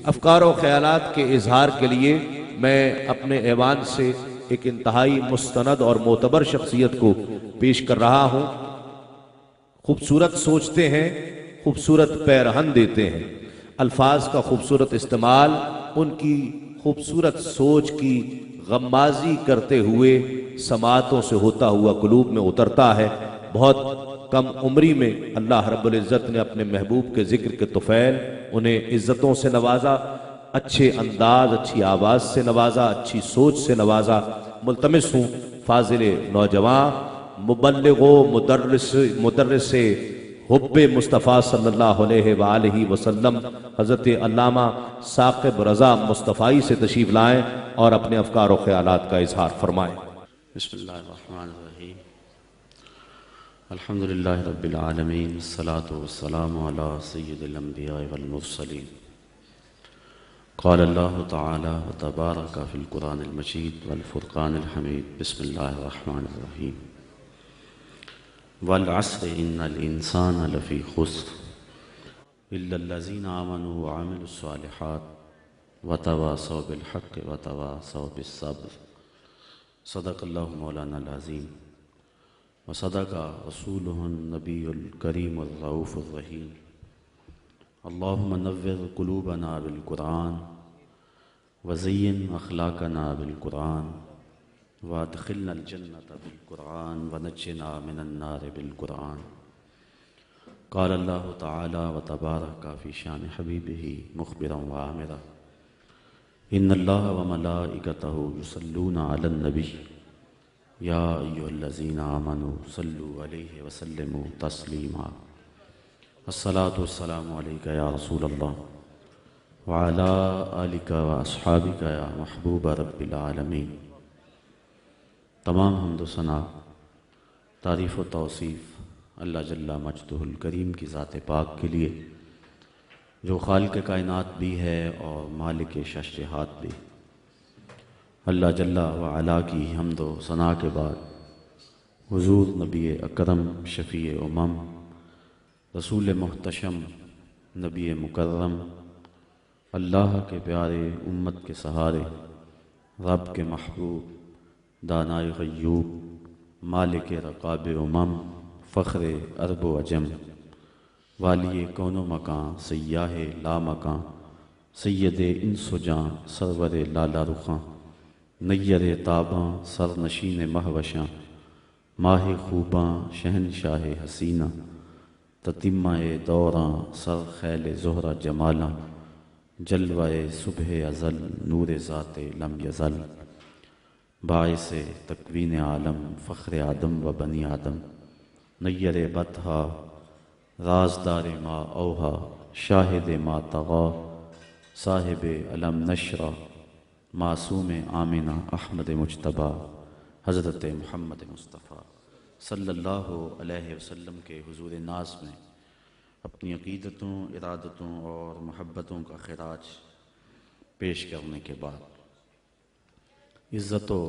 افکار و خیالات کے اظہار کے لیے میں اپنے ایوان سے ایک انتہائی مستند اور معتبر شخصیت کو پیش کر رہا ہوں۔ خوبصورت سوچتے ہیں، خوبصورت پیرہن دیتے ہیں۔ الفاظ کا خوبصورت استعمال ان کی خوبصورت سوچ کی غمازی کرتے ہوئے سماعتوں سے ہوتا ہوا قلوب میں اترتا ہے۔ بہت کم عمری میں اللہ رب العزت نے اپنے محبوب کے ذکر کے طفیل انہیں عزتوں سے نوازا، اچھے انداز، اچھی آواز سے نوازا، اچھی سوچ سے نوازا۔ ملتمس ہوں فاضل نوجوان، مبلغ و مدرس حب مصطفیٰ صلی اللہ علیہ وآلہ وسلم حضرت علامہ ثاقب رضا مصطفی سے تشریف لائیں اور اپنے افکار و خیالات کا اظہار فرمائیں۔ بسم اللہ الرحمن الرحیم، الحمدللہ رب العالمین، الصلاۃ والسلام علی سید الانبیاء والمرسلین۔ قال اللہ تعالی وتبارک فی القرآن المجید والفرقان الحمید۔ بسم اللہ الرحمن الرحیم، والعصر ان الانسان لفی خسر الا الذین آمنوا وعملوا الصالحات وتواصوا بالحق وتواصوا بالصبر۔ صدق اللہ مولانا العظیم وصدق رسولہ النبی الکریم الرؤوف الرحیم۔ اللہم نور قلوبنا بالقرآن وزین اخلاقنا بالقرآن وادخلنا الجنة بالقرآن ونجنا من النار بالقرآن۔ قال اللہ تعالی وتبارک فی شان حبیبہ مخبرا وآمرا، ان اللہ وملائکتہ یصلون علی النبی یا ایھا الذین آمنوا صلوا علیہ وسلموا تسلیما۔ الصلاۃ والسلام علیک یا رسول اللہ وعلی آلک واصحابک یا محبوب رب العالمین۔ تمام حمد و ثنا، تعریف و توصیف اللہ جل مجدہ الکریم کی ذات پاک کے لیے، جو خالق کائنات بھی ہے اور مالک شش جہات بھی۔ اللہ جل وعلا کی حمد و ثنا کے بعد حضور نبی اکرم شفیع امم، رسول محتشم، نبی مکرم، اللہ کے پیارے، امت کے سہارے، رب کے محبوب، دانائے غیوب، مالک رقاب امم، فخر عرب و عجم، والی کون و مکان، سیاہ لا مکان، سید انس و جاں، سرور لالا رخاں، نیر تاباں، سر نشین مہوشاں، ماہ خوباں، شہنشاہ حسینہ، تتمہ دوراں، سر خیل زہرہ جمالاں، جلوہ صبح ازل، نور ذات لم یزل، باعث تکوین عالم، فخر آدم و بنی آدم، نیر بطحا، رازدار ما اوہا، شاہد ما طغا، صاحب علم نشرہ، معصوم آمنہ، احمد مجتبیٰ، حضرت محمد مصطفیٰ صلی اللہ علیہ وسلم کے حضور ناز میں اپنی عقیدتوں، ارادتوں اور محبتوں کا خراج پیش کرنے کے بعد عزت و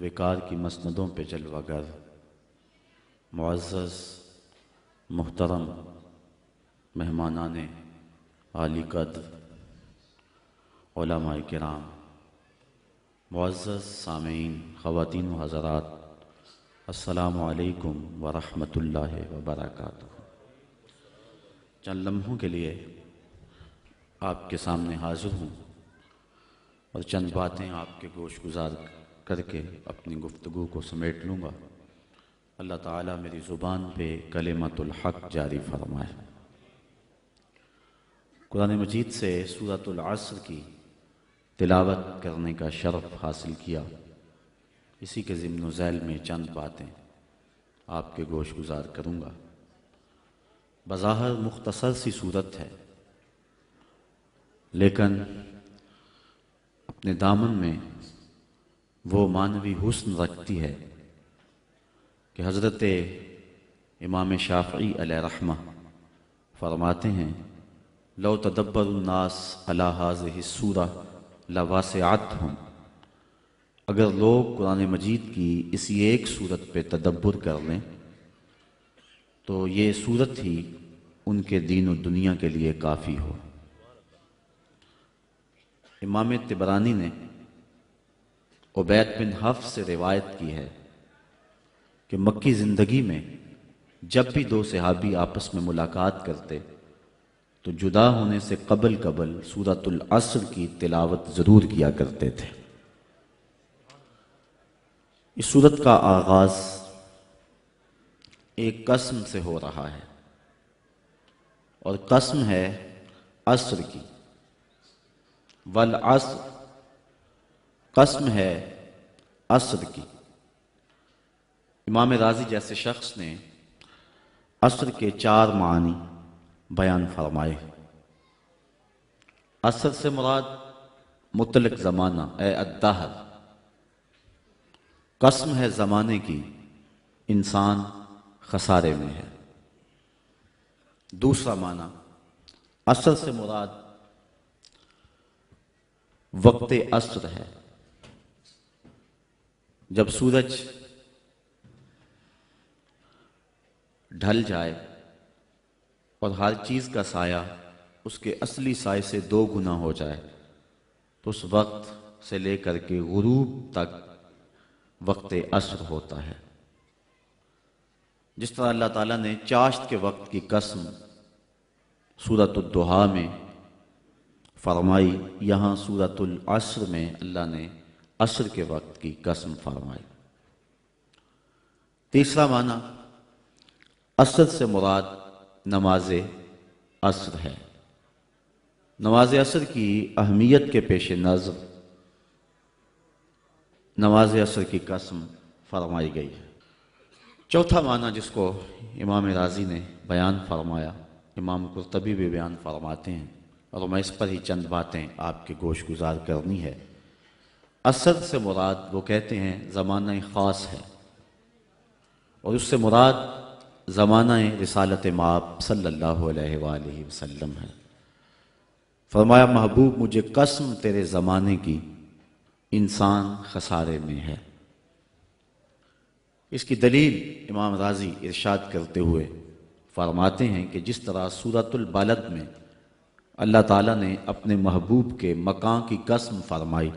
وقار کی مسندوں پہ جلوہ گر، معزز محترم مہمانان عالی قدر، علماء کرام، معزز سامعین، خواتین و حضرات، السلام علیکم ورحمۃ اللہ وبرکاتہ۔ چند لمحوں کے لیے آپ کے سامنے حاضر ہوں اور چند باتیں آپ کے گوش گزار کر کے اپنی گفتگو کو سمیٹ لوں گا۔ اللہ تعالیٰ میری زبان پہ کلمۃ الحق جاری فرمائے۔ قرآن مجید سے سورۃ العصر کی تلاوت کرنے کا شرف حاصل کیا، اسی کے ضمن و ذیل میں چند باتیں آپ کے گوش گزار کروں گا۔ بظاہر مختصر سی صورت ہے، لیکن اپنے دامن میں وہ معنوی حسن رکھتی ہے کہ حضرت امام شافعی علیہ رحمہ فرماتے ہیں، لو تدبر الناس علی ہذہ السورہ لواسعتہم، اگر لوگ قرآن مجید کی اسی ایک صورت پہ تدبر کر لیں تو یہ صورت ہی ان کے دین و دنیا کے لیے کافی ہو۔ امام طبرانی نے عبید بن حفص سے روایت کی ہے کہ مکی زندگی میں جب بھی دو صحابی آپس میں ملاقات کرتے تو جدا ہونے سے قبل سورۃ العصر کی تلاوت ضرور کیا کرتے تھے۔ اس سورت کا آغاز ایک قسم سے ہو رہا ہے، اور قسم ہے عصر کی، والعصر، قسم ہے عصر کی۔ امام رازی جیسے شخص نے عصر کے 4 معنی بیان فرمائے۔ عصر سے مراد مطلق زمانہ اے الدہر، قسم ہے زمانے کی، انسان خسارے میں ہے۔ دوسرا معنی، عصر سے مراد وقت عصر ہے، جب سورج ڈھل جائے اور ہر چیز کا سایہ اس کے اصلی سائے سے 2 گنا ہو جائے تو اس وقت سے لے کر کے غروب تک وقت عصر ہوتا ہے۔ جس طرح اللہ تعالیٰ نے چاشت کے وقت کی قسم سورۃ الضحیٰ میں فرمائی، یہاں سورۃ العصر میں اللہ نے عصر کے وقت کی قسم فرمائی۔ تیسرا معنی، عصر سے مراد نماز عصر ہے۔ نماز عصر کی اہمیت کے پیش نظر نماز عصر کی قسم فرمائی گئی ہے۔ چوتھا معنی جس کو امام رازی نے بیان فرمایا، امام قرطبی بھی بیان فرماتے ہیں، اور میں اس پر ہی چند باتیں آپ کے گوش گزار کرنی ہے۔ عصر سے مراد وہ کہتے ہیں زمانہ خاص ہے، اور اس سے مراد زمانہ رسالت مآب صلی اللہ علیہ وآلہ وسلم ہے۔ فرمایا محبوب مجھے قسم تیرے زمانے کی، انسان خسارے میں ہے۔ اس کی دلیل امام رازی ارشاد کرتے ہوئے فرماتے ہیں کہ جس طرح سورۃ البلد میں اللہ تعالیٰ نے اپنے محبوب کے مکان کی قسم فرمائی،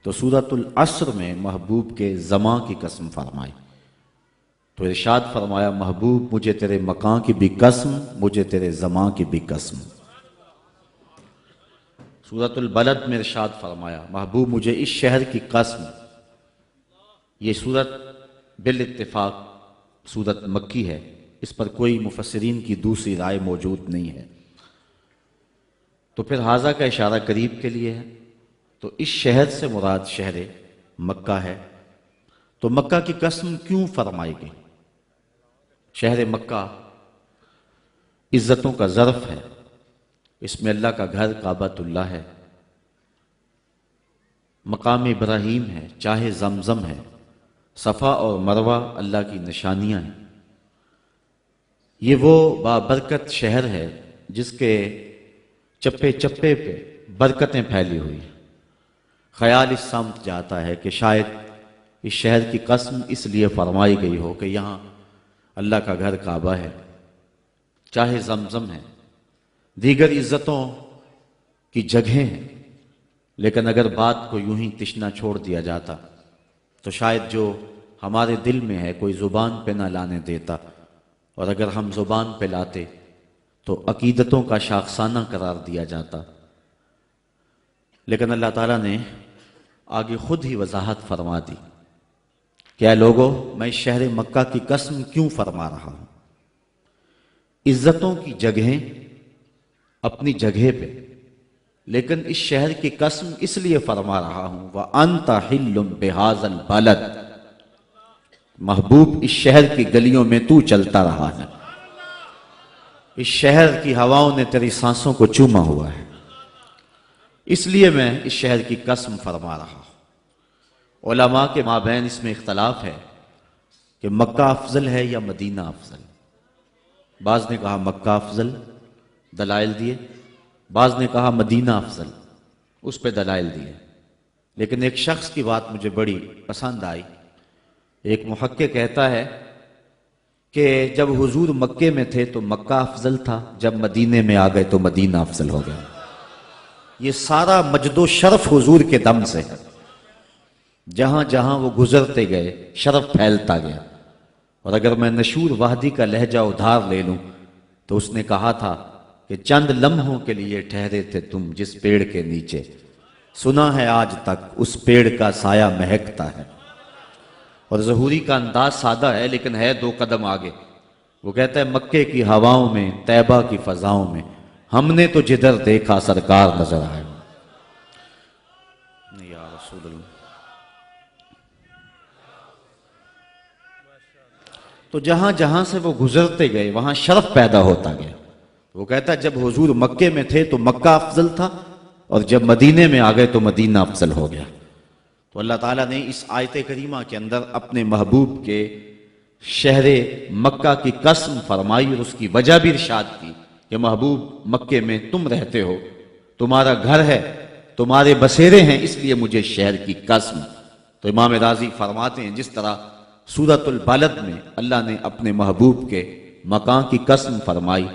تو سورۃ العصر میں محبوب کے زمان کی قسم فرمائی۔ تو ارشاد فرمایا محبوب مجھے تیرے مکان کی بھی قسم، مجھے تیرے زمان کی بھی قسم۔ سورۃ البلد میں ارشاد فرمایا محبوب مجھے اس شہر کی قسم۔ یہ سورت بالاتفاق سورت مکی ہے، اس پر کوئی مفسرین کی دوسری رائے موجود نہیں ہے۔ تو پھر حاذا کا اشارہ قریب کے لیے ہے، تو اس شہر سے مراد شہر مکہ ہے۔ تو مکہ کی قسم کیوں فرمائی گئی؟ شہر مکہ عزتوں کا ظرف ہے، اس میں اللہ کا گھر کعبۃ اللہ ہے، مقام ابراہیم ہے، چاہے زمزم ہے، صفا اور مروہ اللہ کی نشانیاں ہیں۔ یہ وہ بابرکت شہر ہے جس کے چپے چپے پہ برکتیں پھیلی ہوئی ہیں۔ خیال اس سمت جاتا ہے کہ شاید اس شہر کی قسم اس لیے فرمائی گئی ہو کہ یہاں اللہ کا گھر کعبہ ہے، چاہے زمزم ہے، دیگر عزتوں کی جگہیں ہیں۔ لیکن اگر بات کو یوں ہی تشنا چھوڑ دیا جاتا تو شاید جو ہمارے دل میں ہے کوئی زبان پہ نہ لانے دیتا، اور اگر ہم زبان پہ لاتے تو عقیدتوں کا شاخسانہ قرار دیا جاتا۔ لیکن اللہ تعالیٰ نے آگے خود ہی وضاحت فرما دی کہ اے لوگو میں شہر مکہ کی قسم کیوں فرما رہا ہوں؟ عزتوں کی جگہیں اپنی جگہ پہ، لیکن اس شہر کی قسم اس لیے فرما رہا ہوں وَأَنْتَ حِلٌّ بِهَذَا الْبَلَدِ، محبوب اس شہر کی گلیوں میں تو چلتا رہا ہے، اس شہر کی ہواؤں نے تیری سانسوں کو چوما ہوا ہے، اس لیے میں اس شہر کی قسم فرما رہا ہوں۔ علماء کے مابین اس میں اختلاف ہے کہ مکہ افضل ہے یا مدینہ افضل۔ بعض نے کہا مکہ افضل، دلائل دیے، بعض نے کہا مدینہ افضل، اس پہ دلائل دیے۔ لیکن ایک شخص کی بات مجھے بڑی پسند آئی۔ ایک محقق کہتا ہے کہ جب حضور مکے میں تھے تو مکہ افضل تھا، جب مدینے میں آ گئے تو مدینہ افضل ہو گیا۔ یہ سارا مجد و شرف حضور کے دم سے ہے. جہاں جہاں وہ گزرتے گئے شرف پھیلتا گیا. اور اگر میں نشور وحدی کا لہجہ ادھار لے لوں تو اس نے کہا تھا کہ چند لمحوں کے لیے ٹھہرے تھے تم جس پیڑ کے نیچے، سنا ہے آج تک اس پیڑ کا سایہ مہکتا ہے. اور ظہوری کا انداز سادہ ہے لیکن ہے 2 قدم آگے. وہ کہتا ہے مکے کی ہواؤں میں، طیبہ کی فضاؤں میں ہم نے تو جدھر دیکھا سرکار نظر آئے. یا رسول اللہ. تو جہاں جہاں سے وہ گزرتے گئے وہاں شرف پیدا ہوتا گیا. وہ کہتا ہے جب حضور مکے میں تھے تو مکہ افضل تھا، اور جب مدینے میں آ گئے تو مدینہ افضل ہو گیا. تو اللہ تعالیٰ نے اس آیت کریمہ کے اندر اپنے محبوب کے شہر مکہ کی قسم فرمائی اور اس کی وجہ بھی ارشاد کی کہ محبوب مکے میں تم رہتے ہو، تمہارا گھر ہے، تمہارے بسیرے ہیں، اس لیے مجھے شہر کی قسم. تو امام رازی فرماتے ہیں جس طرح سورۃ البلد میں اللہ نے اپنے محبوب کے مکان کی قسم فرمائی،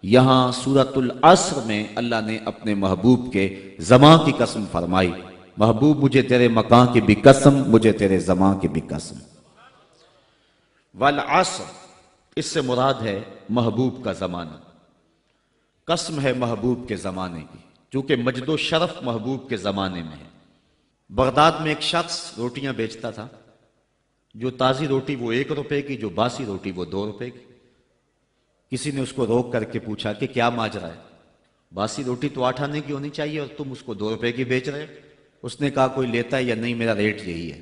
یہاں سورۃ العصر میں اللہ نے اپنے محبوب کے زمان کی قسم فرمائی. محبوب مجھے تیرے مکان کی بھی قسم، مجھے تیرے زمان کی بھی قسم. والعصر اس سے مراد ہے محبوب کا زمانہ. قسم ہے محبوب کے زمانے کی، چونکہ مجد و شرف محبوب کے زمانے میں ہے. بغداد میں ایک شخص روٹیاں بیچتا تھا. جو تازی روٹی وہ 1 روپے کی، جو باسی روٹی وہ 2 روپے کی. کسی نے اس کو روک کر کے پوچھا کہ کیا ماجرا ہے؟ باسی روٹی تو 8 آنے کی ہونی چاہیے اور تم اس کو 2 روپے کی بیچ رہے ہو. اس نے کہا کوئی لیتا ہے یا نہیں، میرا ریٹ یہی ہے.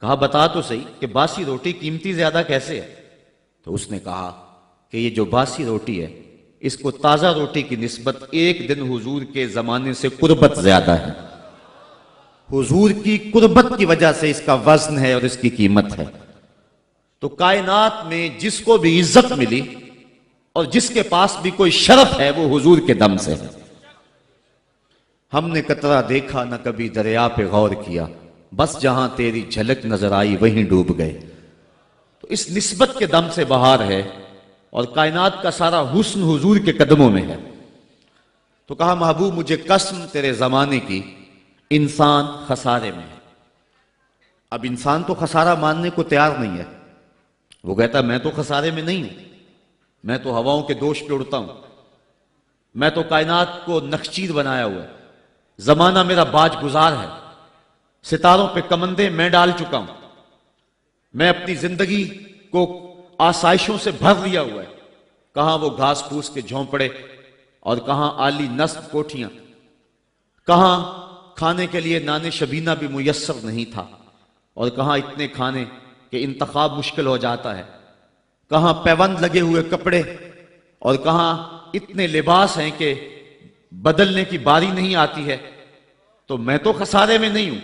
کہا بتا تو صحیح کہ باسی روٹی قیمتی زیادہ کیسے ہے؟ تو اس نے کہا کہ یہ جو باسی روٹی ہے اس کو تازہ روٹی کی نسبت 1 دن حضور کے زمانے سے قربت زیادہ ہے. حضور کی قربت کی وجہ سے اس کا وزن ہے اور اس کی قیمت ہے. تو کائنات میں جس کو بھی عزت ملی اور جس کے پاس بھی کوئی شرف ہے وہ حضور کے دم سے ہے. ہم نے قطرہ دیکھا نہ کبھی دریا پہ غور کیا، بس جہاں تیری جھلک نظر آئی وہیں ڈوب گئے. تو اس نسبت کے دم سے بہار ہے اور کائنات کا سارا حسن حضور کے قدموں میں ہے. تو کہا محبوب مجھے قسم تیرے زمانے کی، انسان خسارے میں ہے. اب انسان تو خسارہ ماننے کو تیار نہیں ہے. وہ کہتا میں تو خسارے میں نہیں ہوں، میں تو ہواؤں کے دوش پہ اڑتا ہوں، میں تو کائنات کو نخچیر بنایا ہوا ہے، زمانہ میرا باج گزار ہے، ستاروں پہ کمندے میں ڈال چکا ہوں، میں اپنی زندگی کو آسائشوں سے بھر لیا ہوا ہے. کہاں وہ گھاس پھوس کے جھونپڑے اور کہاں عالی نصب کوٹھیاں، کہاں کھانے کے لیے نان شبینہ بھی میسر نہیں تھا، اور کہاں اتنے کھانے کہ انتخاب مشکل ہو جاتا ہے، کہاں پیوند لگے ہوئے کپڑے اور کہاں اتنے لباس ہیں کہ بدلنے کی باری نہیں آتی ہے. تو میں تو خسارے میں نہیں ہوں،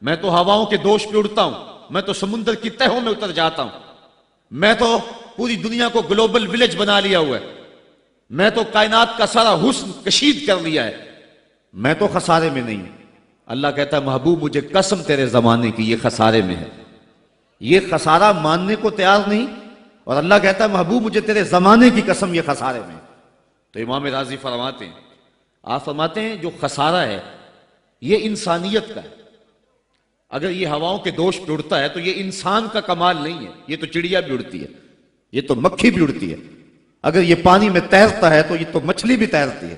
میں تو ہواؤں کے دوش پہ اڑتا ہوں، میں تو سمندر کی تہوں میں اتر جاتا ہوں، میں تو پوری دنیا کو گلوبل ولیج بنا لیا ہوا ہے، میں تو کائنات کا سارا حسن کشید کر لیا ہے، میں تو خسارے میں نہیں ہوں. اللہ کہتا ہے محبوب مجھے قسم تیرے زمانے کی یہ خسارے میں ہے. یہ خسارہ ماننے کو تیار نہیں، اور اللہ کہتا ہے محبوب مجھے تیرے زمانے کی قسم یہ خسارے میں. تو امام راضی فرماتے ہیں، آپ فرماتے ہیں جو خسارہ ہے یہ انسانیت کا ہے. اگر یہ ہواؤں کے دوش پہ اڑتا ہے تو یہ انسان کا کمال نہیں ہے، یہ تو چڑیا بھی اڑتی ہے، یہ تو مکھی بھی اڑتی ہے. اگر یہ پانی میں تیرتا ہے تو یہ تو مچھلی بھی تیرتی ہے.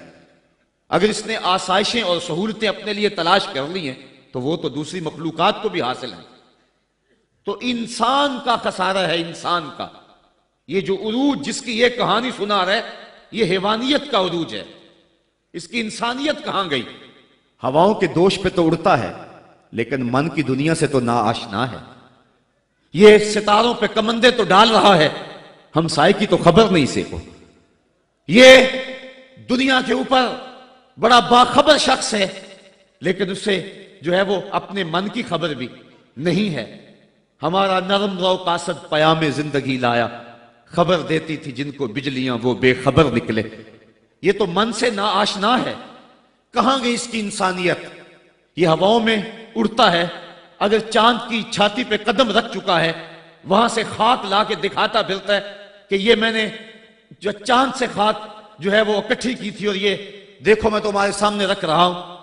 اگر اس نے آسائشیں اور سہولتیں اپنے لیے تلاش کر لی ہیں تو وہ تو دوسری مخلوقات کو بھی حاصل ہیں. تو انسان کا خسارہ ہے، انسان کا. یہ جو عروج جس کی یہ کہانی سنا رہا ہے یہ حیوانیت کا عروج ہے، اس کی انسانیت کہاں گئی؟ ہواؤں کے دوش پہ تو اڑتا ہے لیکن من کی دنیا سے تو ناآشنا ہے. یہ ستاروں پہ کمندے تو ڈال رہا ہے، ہمسائے کی تو خبر نہیں سے کو. یہ دنیا کے اوپر بڑا باخبر شخص ہے لیکن اس سے جو ہے وہ اپنے من کی خبر بھی نہیں ہے. ہمارا نرم رو قاصد پیام زندگی لایا، خبر دیتی تھی جن کو بجلیاں وہ بے خبر نکلے. یہ تو من سے ناآشنا ہے. کہاں گئی اس کی انسانیت؟ یہ ہواؤں میں اڑتا ہے، اگر چاند کی چھاتی پہ قدم رکھ چکا ہے وہاں سے خاک لا کے دکھاتا پھرتا ہے کہ یہ میں نے جو چاند سے خاک جو ہے وہ اکٹھی کی تھی اور یہ دیکھو میں تمہارے سامنے رکھ رہا ہوں،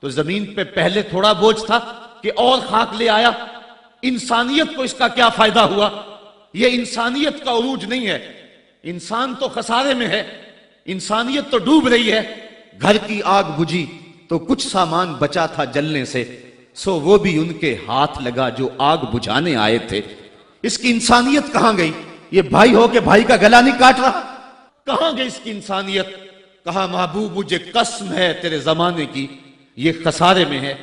تو زمین پہ پہلے تھوڑا بوجھ تھا کہ اور خاک لے آیا، انسانیت کو اس کا کیا فائدہ ہوا؟ یہ انسانیت کا عروج نہیں ہے، انسان تو خسارے میں ہے، انسانیت تو ڈوب رہی ہے۔ گھر کی آگ بجھی تو کچھ سامان بچا تھا جلنے سے، سو وہ بھی ان کے ہاتھ لگا جو آگ بجھانے آئے تھے۔ اس کی انسانیت کہاں گئی؟ یہ بھائی ہو کے بھائی کا گلا نہیں کاٹ رہا، کہاں گئی اس کی انسانیت؟ کہا محبوب مجھے قسم ہے تیرے زمانے کی، یہ خسارے میں ہے۔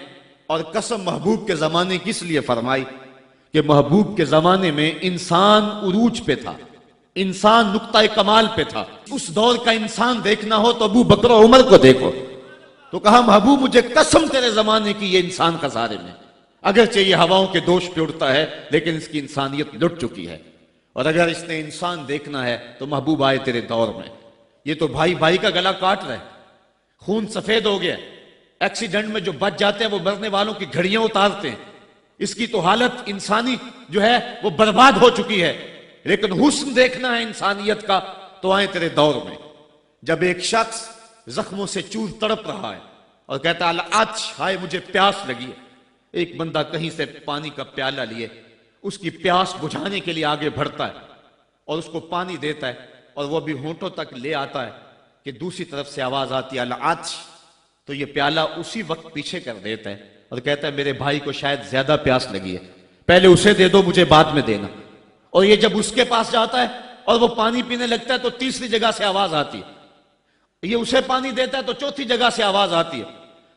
اور قسم محبوب کے زمانے کی اس لیے فرمائی کہ محبوب کے زمانے میں انسان عروج پہ تھا، انسان نقطہ کمال پہ تھا۔ اس دور کا انسان دیکھنا ہو تو ابو بکر و عمر کو دیکھو۔ تو کہا محبوب مجھے قسم تیرے زمانے کی، یہ انسان خسارے میں، اگرچہ یہ ہواؤں کے دوش پہ اڑتا ہے لیکن اس کی انسانیت لٹ چکی ہے۔ اور اگر اس نے انسان دیکھنا ہے تو محبوب آئے تیرے دور میں۔ یہ تو بھائی بھائی کا گلا کاٹ رہے، خون سفید ہو گیا، ایکسیڈنٹ میں جو بچ جاتے ہیں وہ مرنے والوں کی گھڑیاں اتارتے ہیں۔ اس کی تو حالت انسانی جو ہے وہ برباد ہو چکی ہے، لیکن حسن دیکھنا ہے انسانیت کا تو آئے تیرے دور میں۔ جب ایک شخص زخموں سے چور تڑپ رہا ہے اور کہتا ہے العطش، ہائے مجھے پیاس لگی ہے، ایک بندہ کہیں سے پانی کا پیالہ لیے اس کی پیاس بجھانے کے لیے آگے بڑھتا ہے اور اس کو پانی دیتا ہے، اور وہ بھی ہونٹوں تک لے آتا ہے کہ دوسری طرف سے آواز آتی ہے العطش، تو یہ پیالہ اسی وقت پیچھے کر دیتا ہے اور کہتا ہے میرے بھائی کو شاید زیادہ پیاس لگی ہے، پہلے اسے دے دو مجھے بعد میں دینا۔ اور یہ جب اس کے پاس جاتا ہے اور وہ پانی پینے لگتا ہے تو تیسری جگہ سے آواز آتی ہے، یہ اسے پانی دیتا ہے تو چوتھی جگہ سے آواز آتی ہے،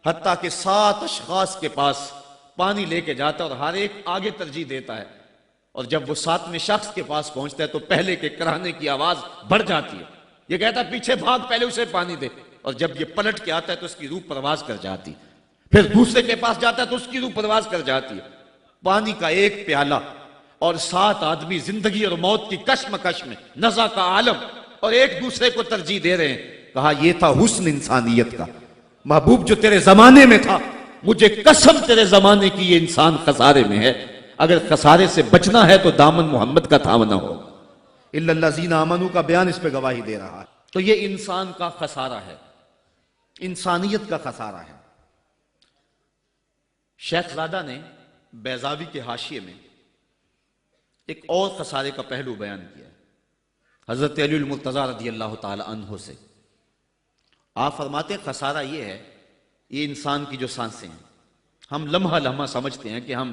حتیٰ کہ 7 اشخاص کے پاس پانی لے کے جاتا ہے اور ہر ایک آگے ترجیح دیتا ہے۔ اور جب وہ 7ویں شخص کے پاس پہنچتا ہے تو پہلے کے کرانے کی آواز بڑھ جاتی ہے، یہ کہتا ہے پیچھے بھاگ، پہلے اسے پانی دے۔ اور جب یہ پلٹ کے آتا ہے تو اس کی روح پرواز کر جاتی ہے، پھر دوسرے کے پاس جاتا ہے تو اس کی روح پرواز کر جاتی ہے۔ پانی کا ایک پیالہ اور 7 آدمی زندگی اور موت کی کشمکش میں، نزع کا عالم، اور ایک دوسرے کو ترجیح دے رہے ہیں۔ کہا یہ تھا حسن انسانیت کا۔ محبوب جو تیرے زمانے میں تھا، مجھے قسم تیرے زمانے کی یہ انسان خسارے میں ہے، اگر خسارے سے بچنا ہے تو دامن محمد کا تھامنا ہوگا۔ الا الذین آمنوا کا بیان اس پہ گواہی دے رہا ہے۔ تو یہ انسان کا خسارہ ہے، انسانیت کا خسارہ ہے۔ شیخ زادہ نے بیضاوی کے حاشیے میں ایک اور خسارے کا پہلو بیان کیا ہے حضرت علی المرتضیٰ رضی اللہ تعالی عنہ سے۔ آپ فرماتے ہیں خسارہ یہ ہے، یہ انسان کی جو سانسیں ہیں، ہم لمحہ لمحہ سمجھتے ہیں کہ ہم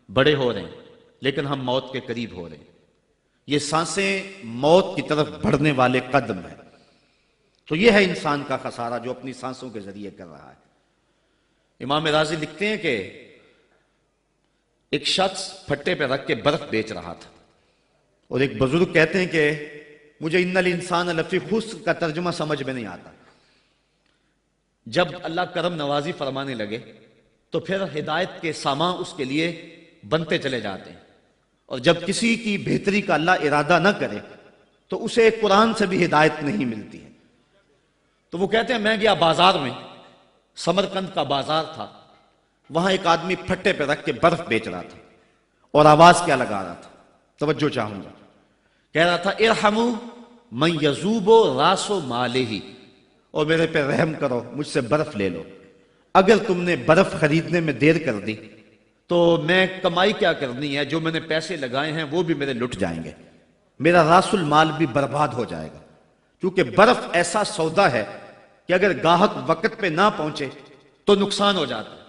بڑے ہو رہے ہیں لیکن ہم موت کے قریب ہو رہے ہیں۔ یہ سانسیں موت کی طرف بڑھنے والے قدم ہیں۔ تو یہ ہے انسان کا خسارہ جو اپنی سانسوں کے ذریعے کر رہا ہے۔ امام راضی لکھتے ہیں کہ ایک شخص پھٹے پہ رکھ کے برف بیچ رہا تھا، اور ایک بزرگ کہتے ہیں کہ مجھے ان الانسان لفی خسر کا ترجمہ سمجھ میں نہیں آتا۔ جب اللہ کرم نوازی فرمانے لگے تو پھر ہدایت کے سامان اس کے لیے بنتے چلے جاتے ہیں، اور جب کسی کی بہتری کا اللہ ارادہ نہ کرے تو اسے قرآن سے بھی ہدایت نہیں ملتی ہے۔ تو وہ کہتے ہیں میں گیا بازار میں، سمرقند کا بازار تھا، وہاں ایک آدمی پھٹے پہ رکھ کے برف بیچ رہا تھا، اور آواز کیا لگا رہا تھا، توجہ چاہوں گا، کہہ رہا تھا ارحموا من یذوب راس مالہ، اور میرے پہ رحم کرو، مجھ سے برف لے لو، اگر تم نے برف خریدنے میں دیر کر دی تو میں کمائی کیا کرنی ہے، جو میں نے پیسے لگائے ہیں وہ بھی میرے لٹ جائیں گے، میرا راس المال بھی برباد ہو جائے گا، کیونکہ برف ایسا سودا ہے کہ اگر گاہک وقت پہ نہ پہنچے تو نقصان ہو جاتا ہے۔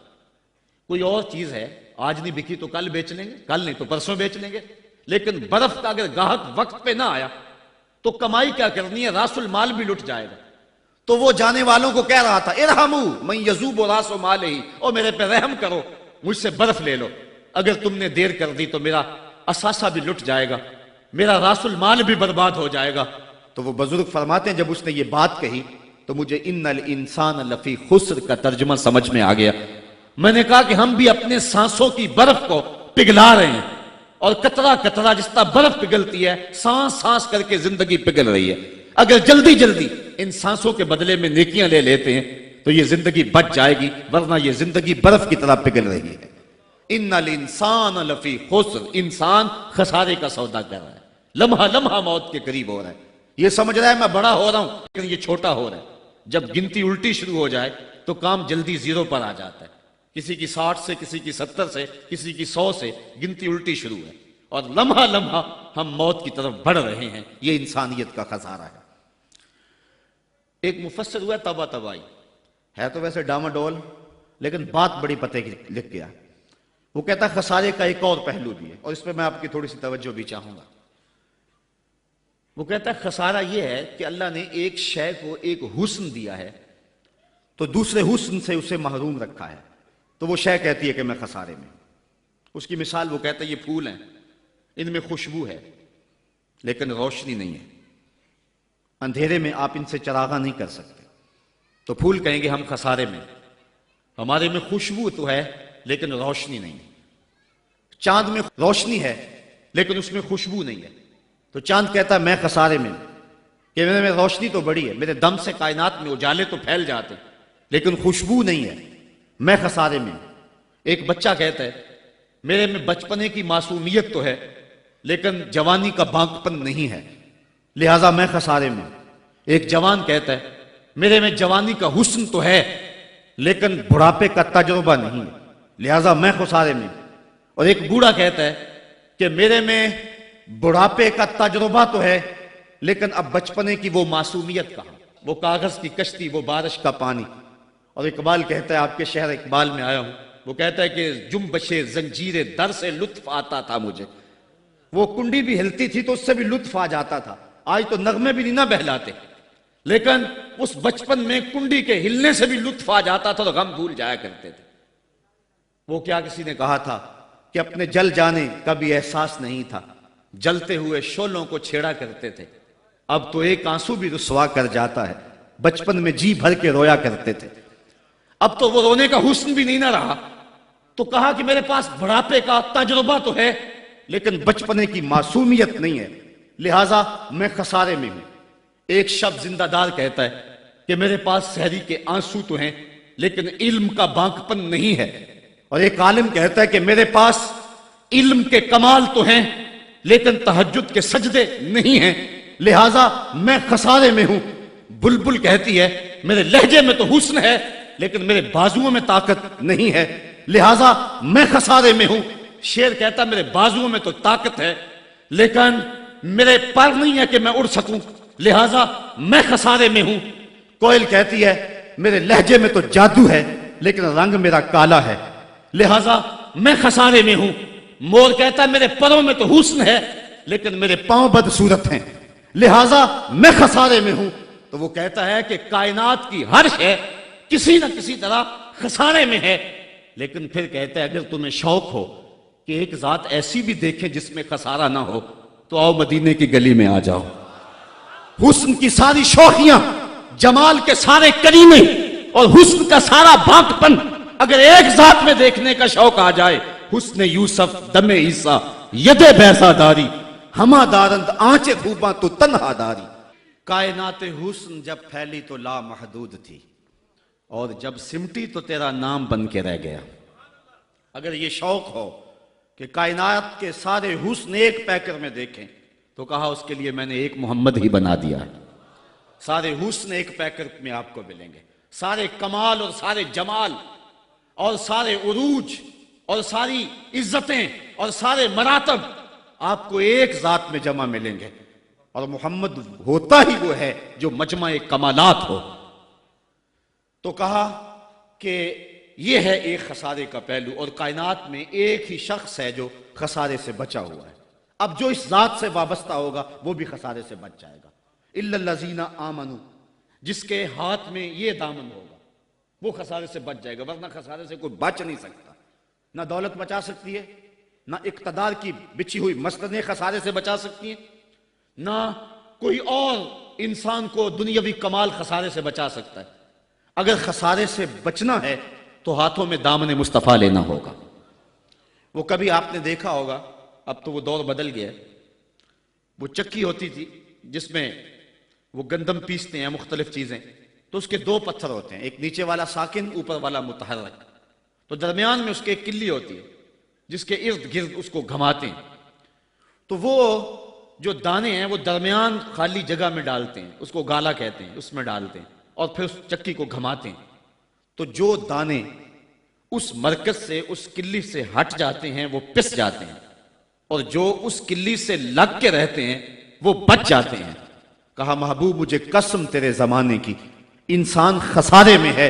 کوئی اور چیز ہے آج نہیں بکی تو کل بیچ لیں گے، کل نہیں تو پرسوں بیچ لیں گے، لیکن برف کا اگر گاہک وقت پہ نہ آیا تو کمائی کیا کرنی ہے، راس المال بھی لٹ جائے گا۔ تو وہ جانے والوں کو کہہ رہا تھا ارحموا من یذوب راس مالہ، اور میرے پہ رحم کرو، مجھ سے برف لے لو، اگر تم نے دیر کر دی تو میرا اثاثہ بھی لٹ جائے گا، میرا راس المال بھی برباد ہو جائے گا۔ تو وہ بزرگ فرماتے ہیں جب اس نے یہ بات کہی تو مجھے ان الانسان لفی خسر کا ترجمہ سمجھ میں آ گیا۔ میں نے کہا کہ ہم بھی اپنے سانسوں کی برف کو پگھلا رہے ہیں، اور قطرہ قطرہ جس طرح برف پگھلتی ہے، سانس سانس کر کے زندگی پگھل رہی ہے۔ اگر جلدی جلدی ان سانسوں کے بدلے میں نیکیاں لے لیتے ہیں تو یہ زندگی بچ جائے گی، ورنہ یہ زندگی برف کی طرح پگھل رہی ہے۔ ان الانسان لفی خسر، انسان خسارے کا سودا کر رہا ہے، لمحہ لمحہ موت کے قریب ہو رہا ہے، یہ سمجھ رہا ہے میں بڑا ہو رہا ہوں لیکن یہ چھوٹا ہو رہا ہے۔ جب گنتی الٹی شروع ہو جائے تو کام جلدی زیرو پر آ جاتا ہے. کسی کی 60 سے، کسی کی 70 سے، کسی کی 100 سے گنتی الٹی شروع ہے، اور لمحہ لمحہ ہم موت کی طرف بڑھ رہے ہیں. یہ انسانیت کا خسارہ ہے. ایک مفسر ہوا تبا تبائی، ہے تو ویسے ڈاماڈول، لیکن بات بڑی پتے کی لکھ گیا. وہ کہتا ہے خسارے کا ایک اور پہلو بھی ہے، اور اس پہ میں آپ کی تھوڑی سی توجہ بھی چاہوں گا. وہ کہتا ہے خسارہ یہ ہے کہ اللہ نے ایک شے کو ایک حسن دیا ہے تو دوسرے حسن سے اسے محروم رکھا ہے، تو وہ شے کہتی ہے کہ میں خسارے میں. اس کی مثال وہ کہتا ہے یہ پھول ہیں، ان میں خوشبو ہے لیکن روشنی نہیں ہے، اندھیرے میں آپ ان سے چراغاں نہیں کر سکتے. تو پھول کہیں گے ہم خسارے میں، ہمارے میں خوشبو تو ہے لیکن روشنی نہیں ہے. چاند میں روشنی ہے لیکن اس میں خوشبو نہیں ہے، تو چاند کہتا ہے میں خسارے میں کہ میرے میں روشنی تو بڑی ہے، میرے دم سے کائنات میں اجالے تو پھیل جاتے لیکن خوشبو نہیں ہے، میں خسارے میں. ایک بچہ کہتا ہے میرے میں بچپنے کی معصومیت تو ہے لیکن جوانی کا بانکپن نہیں ہے، لہٰذا میں خسارے میں. ایک جوان کہتا ہے میرے میں جوانی کا حسن تو ہے لیکن بڑھاپے کا تجربہ نہیں ہے، لہٰذا میں خسارے میں. اور ایک بوڑھا کہتا ہے کہ میرے میں بڑھاپے کا تجربہ تو ہے لیکن اب بچپنے کی وہ معصومیت کہاں، وہ کاغذ کی کشتی، وہ بارش کا پانی. اور اقبال کہتا ہے، آپ کے شہر اقبال میں آیا ہوں، وہ کہتا ہے کہ جنبش زنجیر در سے لطف آتا تھا مجھے. وہ کنڈی بھی ہلتی تھی تو اس سے بھی لطف آ جاتا تھا. آج تو نغمے بھی نہیں نہ بہلاتے، لیکن اس بچپن میں کنڈی کے ہلنے سے بھی لطف آ جاتا تھا تو غم بھول جایا کرتے تھے. وہ کیا کسی نے کہا تھا کہ اپنے جل جانے کا بھی احساس نہیں تھا، جلتے ہوئے شعلوں کو چھیڑا کرتے تھے. اب تو ایک آنسو بھی رسوا کر جاتا ہے، بچپن میں جی بھر کے رویا کرتے تھے. اب تو وہ رونے کا حسن بھی نہیں نہ رہا، تو کہا کہ میرے پاس بڑھاپے کا تجربہ تو ہے لیکن بچپنے کی معصومیت نہیں ہے، لہٰذا میں خسارے میں ہوں. ایک شب زندہ دار کہتا ہے کہ میرے پاس سحری کے آنسو تو ہیں لیکن علم کا بانکپن نہیں ہے. اور ایک عالم کہتا ہے کہ میرے پاس علم کے کمال تو ہیں لیکن تہجد کے سجدے نہیں ہیں، لہٰذا میں خسارے میں ہوں. بلبل کہتی ہے میرے لہجے میں تو حسن ہے لیکن میرے بازوؤں میں طاقت نہیں ہے، لہٰذا میں خسارے میں ہوں. شیر کہتا ہے میرے بازوؤں میں تو طاقت ہے لیکن میرے پر نہیں ہے کہ میں اڑ سکوں، لہٰذا میں خسارے میں ہوں. کوئل کہتی ہے میرے لہجے میں تو جادو ہے لیکن رنگ میرا کالا ہے، لہٰذا میں خسارے میں ہوں. مور کہتا ہے میرے پروں میں تو حسن ہے لیکن میرے پاؤں بدصورت ہیں، لہٰذا میں خسارے میں ہوں. تو وہ کہتا ہے کہ کائنات کی ہر شے کسی نہ کسی طرح خسارے میں ہے، لیکن پھر کہتا ہے اگر تمہیں شوق ہو کہ ایک ذات ایسی بھی دیکھیں جس میں خسارہ نہ ہو تو آؤ مدینے کی گلی میں آ جاؤ. حسن کی ساری شوخیاں، جمال کے سارے کریمے اور حسن کا سارا بانکپن اگر ایک ذات میں دیکھنے کا شوق آ جائے، حسن یوسف دم عیسیٰ ید بیضا داری، ہما دارند آنچ خوباں تو تنہا داری. کائنات حسن جب پھیلی تو لا محدود تھی اور جب سمٹی تو تیرا نام بن کے رہ گیا. اگر یہ شوق ہو کہ کائنات کے سارے حسن ایک پیکر میں دیکھیں تو کہا اس کے لیے میں نے ایک محمد ہی بنا دیا ہے. سارے حسن ایک پیکر میں آپ کو ملیں گے، سارے کمال اور سارے جمال اور سارے عروج اور ساری عزتیں اور سارے مراتب آپ کو ایک ذات میں جمع ملیں گے، اور محمد ہوتا ہی وہ ہے جو مجمع کمالات ہو. تو کہا کہ یہ ہے ایک خسارے کا پہلو، اور کائنات میں ایک ہی شخص ہے جو خسارے سے بچا ہوا ہے. اب جو اس ذات سے وابستہ ہوگا وہ بھی خسارے سے بچ جائے گا. الا الذین آمنوا، جس کے ہاتھ میں یہ دامن ہوگا وہ خسارے سے بچ جائے گا، ورنہ خسارے سے کوئی بچ نہیں سکتا. نہ دولت بچا سکتی ہے، نہ اقتدار کی بچھی ہوئی مسندیں خسارے سے بچا سکتی ہیں، نہ کوئی اور انسان کو دنیاوی کمال خسارے سے بچا سکتا ہے. اگر خسارے سے بچنا ہے تو ہاتھوں میں دامن مصطفیٰ لینا ہوگا. وہ کبھی آپ نے دیکھا ہوگا، اب تو وہ دور بدل گیا ہے، وہ چکی ہوتی تھی جس میں وہ گندم پیستے ہیں مختلف چیزیں، تو اس کے دو پتھر ہوتے ہیں، ایک نیچے والا ساکن، اوپر والا متحرک. تو درمیان میں اس کے ایک کلی ہوتی ہے جس کے ارد گرد اس کو گھماتے ہیں. تو وہ جو دانے ہیں وہ درمیان خالی جگہ میں ڈالتے ہیں، اس کو گالا کہتے ہیں، اس میں ڈالتے ہیں. اور پھر اس چکی کو گھماتے ہیں تو جو دانے اس مرکز سے اس کلی سے ہٹ جاتے ہیں وہ پس جاتے ہیں، اور جو اس کلی سے لگ کے رہتے ہیں وہ بچ جاتے ہیں۔ کہا محبوب مجھے قسم تیرے زمانے کی، انسان خسارے میں ہے،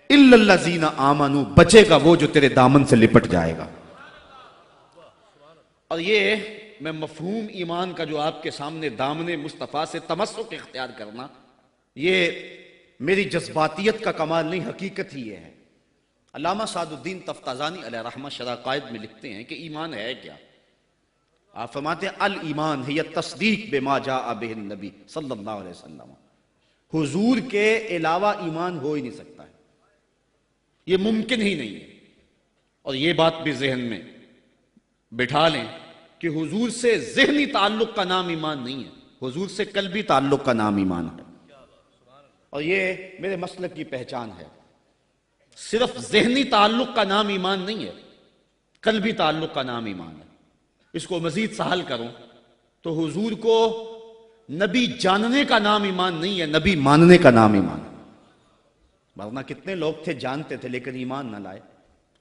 الا الذین آمنوا، بچے گا وہ جو تیرے دامن سے لپٹ جائے گا۔ اور یہ میں مفہوم ایمان کا جو آپ کے سامنے دامن مصطفیٰ سے تمسک اختیار کرنا، یہ میری جذباتیت کا کمال نہیں، حقیقت ہی یہ ہے۔ علامہ سعد الدین تفتازانی علیہ رحمہ شرح قائد میں لکھتے ہیں کہ ایمان ہے کیا؟ آپ فرماتے ہیں الایمان ہی تصدیق بما جاء بہ النبی صلی اللہ علیہ وسلم، حضور کے علاوہ ایمان ہو ہی نہیں سکتا ہے، یہ ممکن ہی نہیں ہے۔ اور یہ بات بھی ذہن میں بٹھا لیں کہ حضور سے ذہنی تعلق کا نام ایمان نہیں ہے، حضور سے قلبی تعلق کا نام ایمان ہے۔ اور یہ میرے مسلک کی پہچان ہے، صرف ذہنی تعلق کا نام ایمان نہیں ہے، قلبی تعلق کا نام ایمان ہے۔ اس کو مزید سہل کروں تو حضور کو نبی جاننے کا نام ایمان نہیں ہے، نبی ماننے کا نام ایمان ہے۔ ورنہ کتنے لوگ تھے جانتے تھے لیکن ایمان نہ لائے۔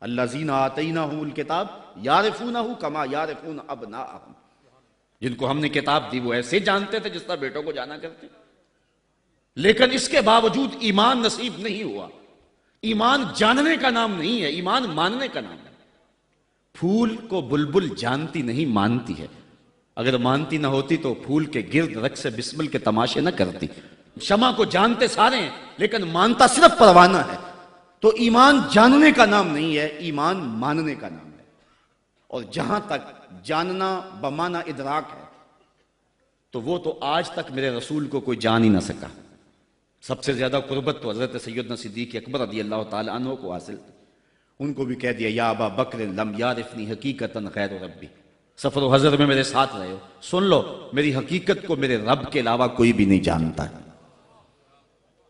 الذین آتیناہم الکتاب یعرفونہ کما یعرفون ابناءہم، جن کو ہم نے کتاب دی وہ ایسے جانتے تھے جس طرح بیٹوں کو جانا کرتے، لیکن اس کے باوجود ایمان نصیب نہیں ہوا۔ ایمان جاننے کا نام نہیں ہے، ایمان ماننے کا نام ہے۔ پھول کو بلبل جانتی نہیں مانتی ہے، اگر مانتی نہ ہوتی تو پھول کے گرد رقص بسمل کے تماشے نہ کرتی۔ شمع کو جانتے سارے ہیں لیکن مانتا صرف پروانہ ہے۔ تو ایمان جاننے کا نام نہیں ہے، ایمان ماننے کا نام ہے۔ اور جہاں تک جاننا بمعنی ادراک ہے تو وہ تو آج تک میرے رسول کو کوئی جان ہی نہ سکا۔ سب سے زیادہ قربت تو حضرت سیدنا صدیق اکبر رضی اللہ تعالی عنہ کو حاصل تھی، ان کو بھی کہہ دیا یا ابا بکر لم یعرفنی حقیقتاً غیر ربی، سفر و حضر میں میرے ساتھ رہے ہو، سن لو میری حقیقت کو میرے رب کے علاوہ کوئی بھی نہیں جانتا ہے۔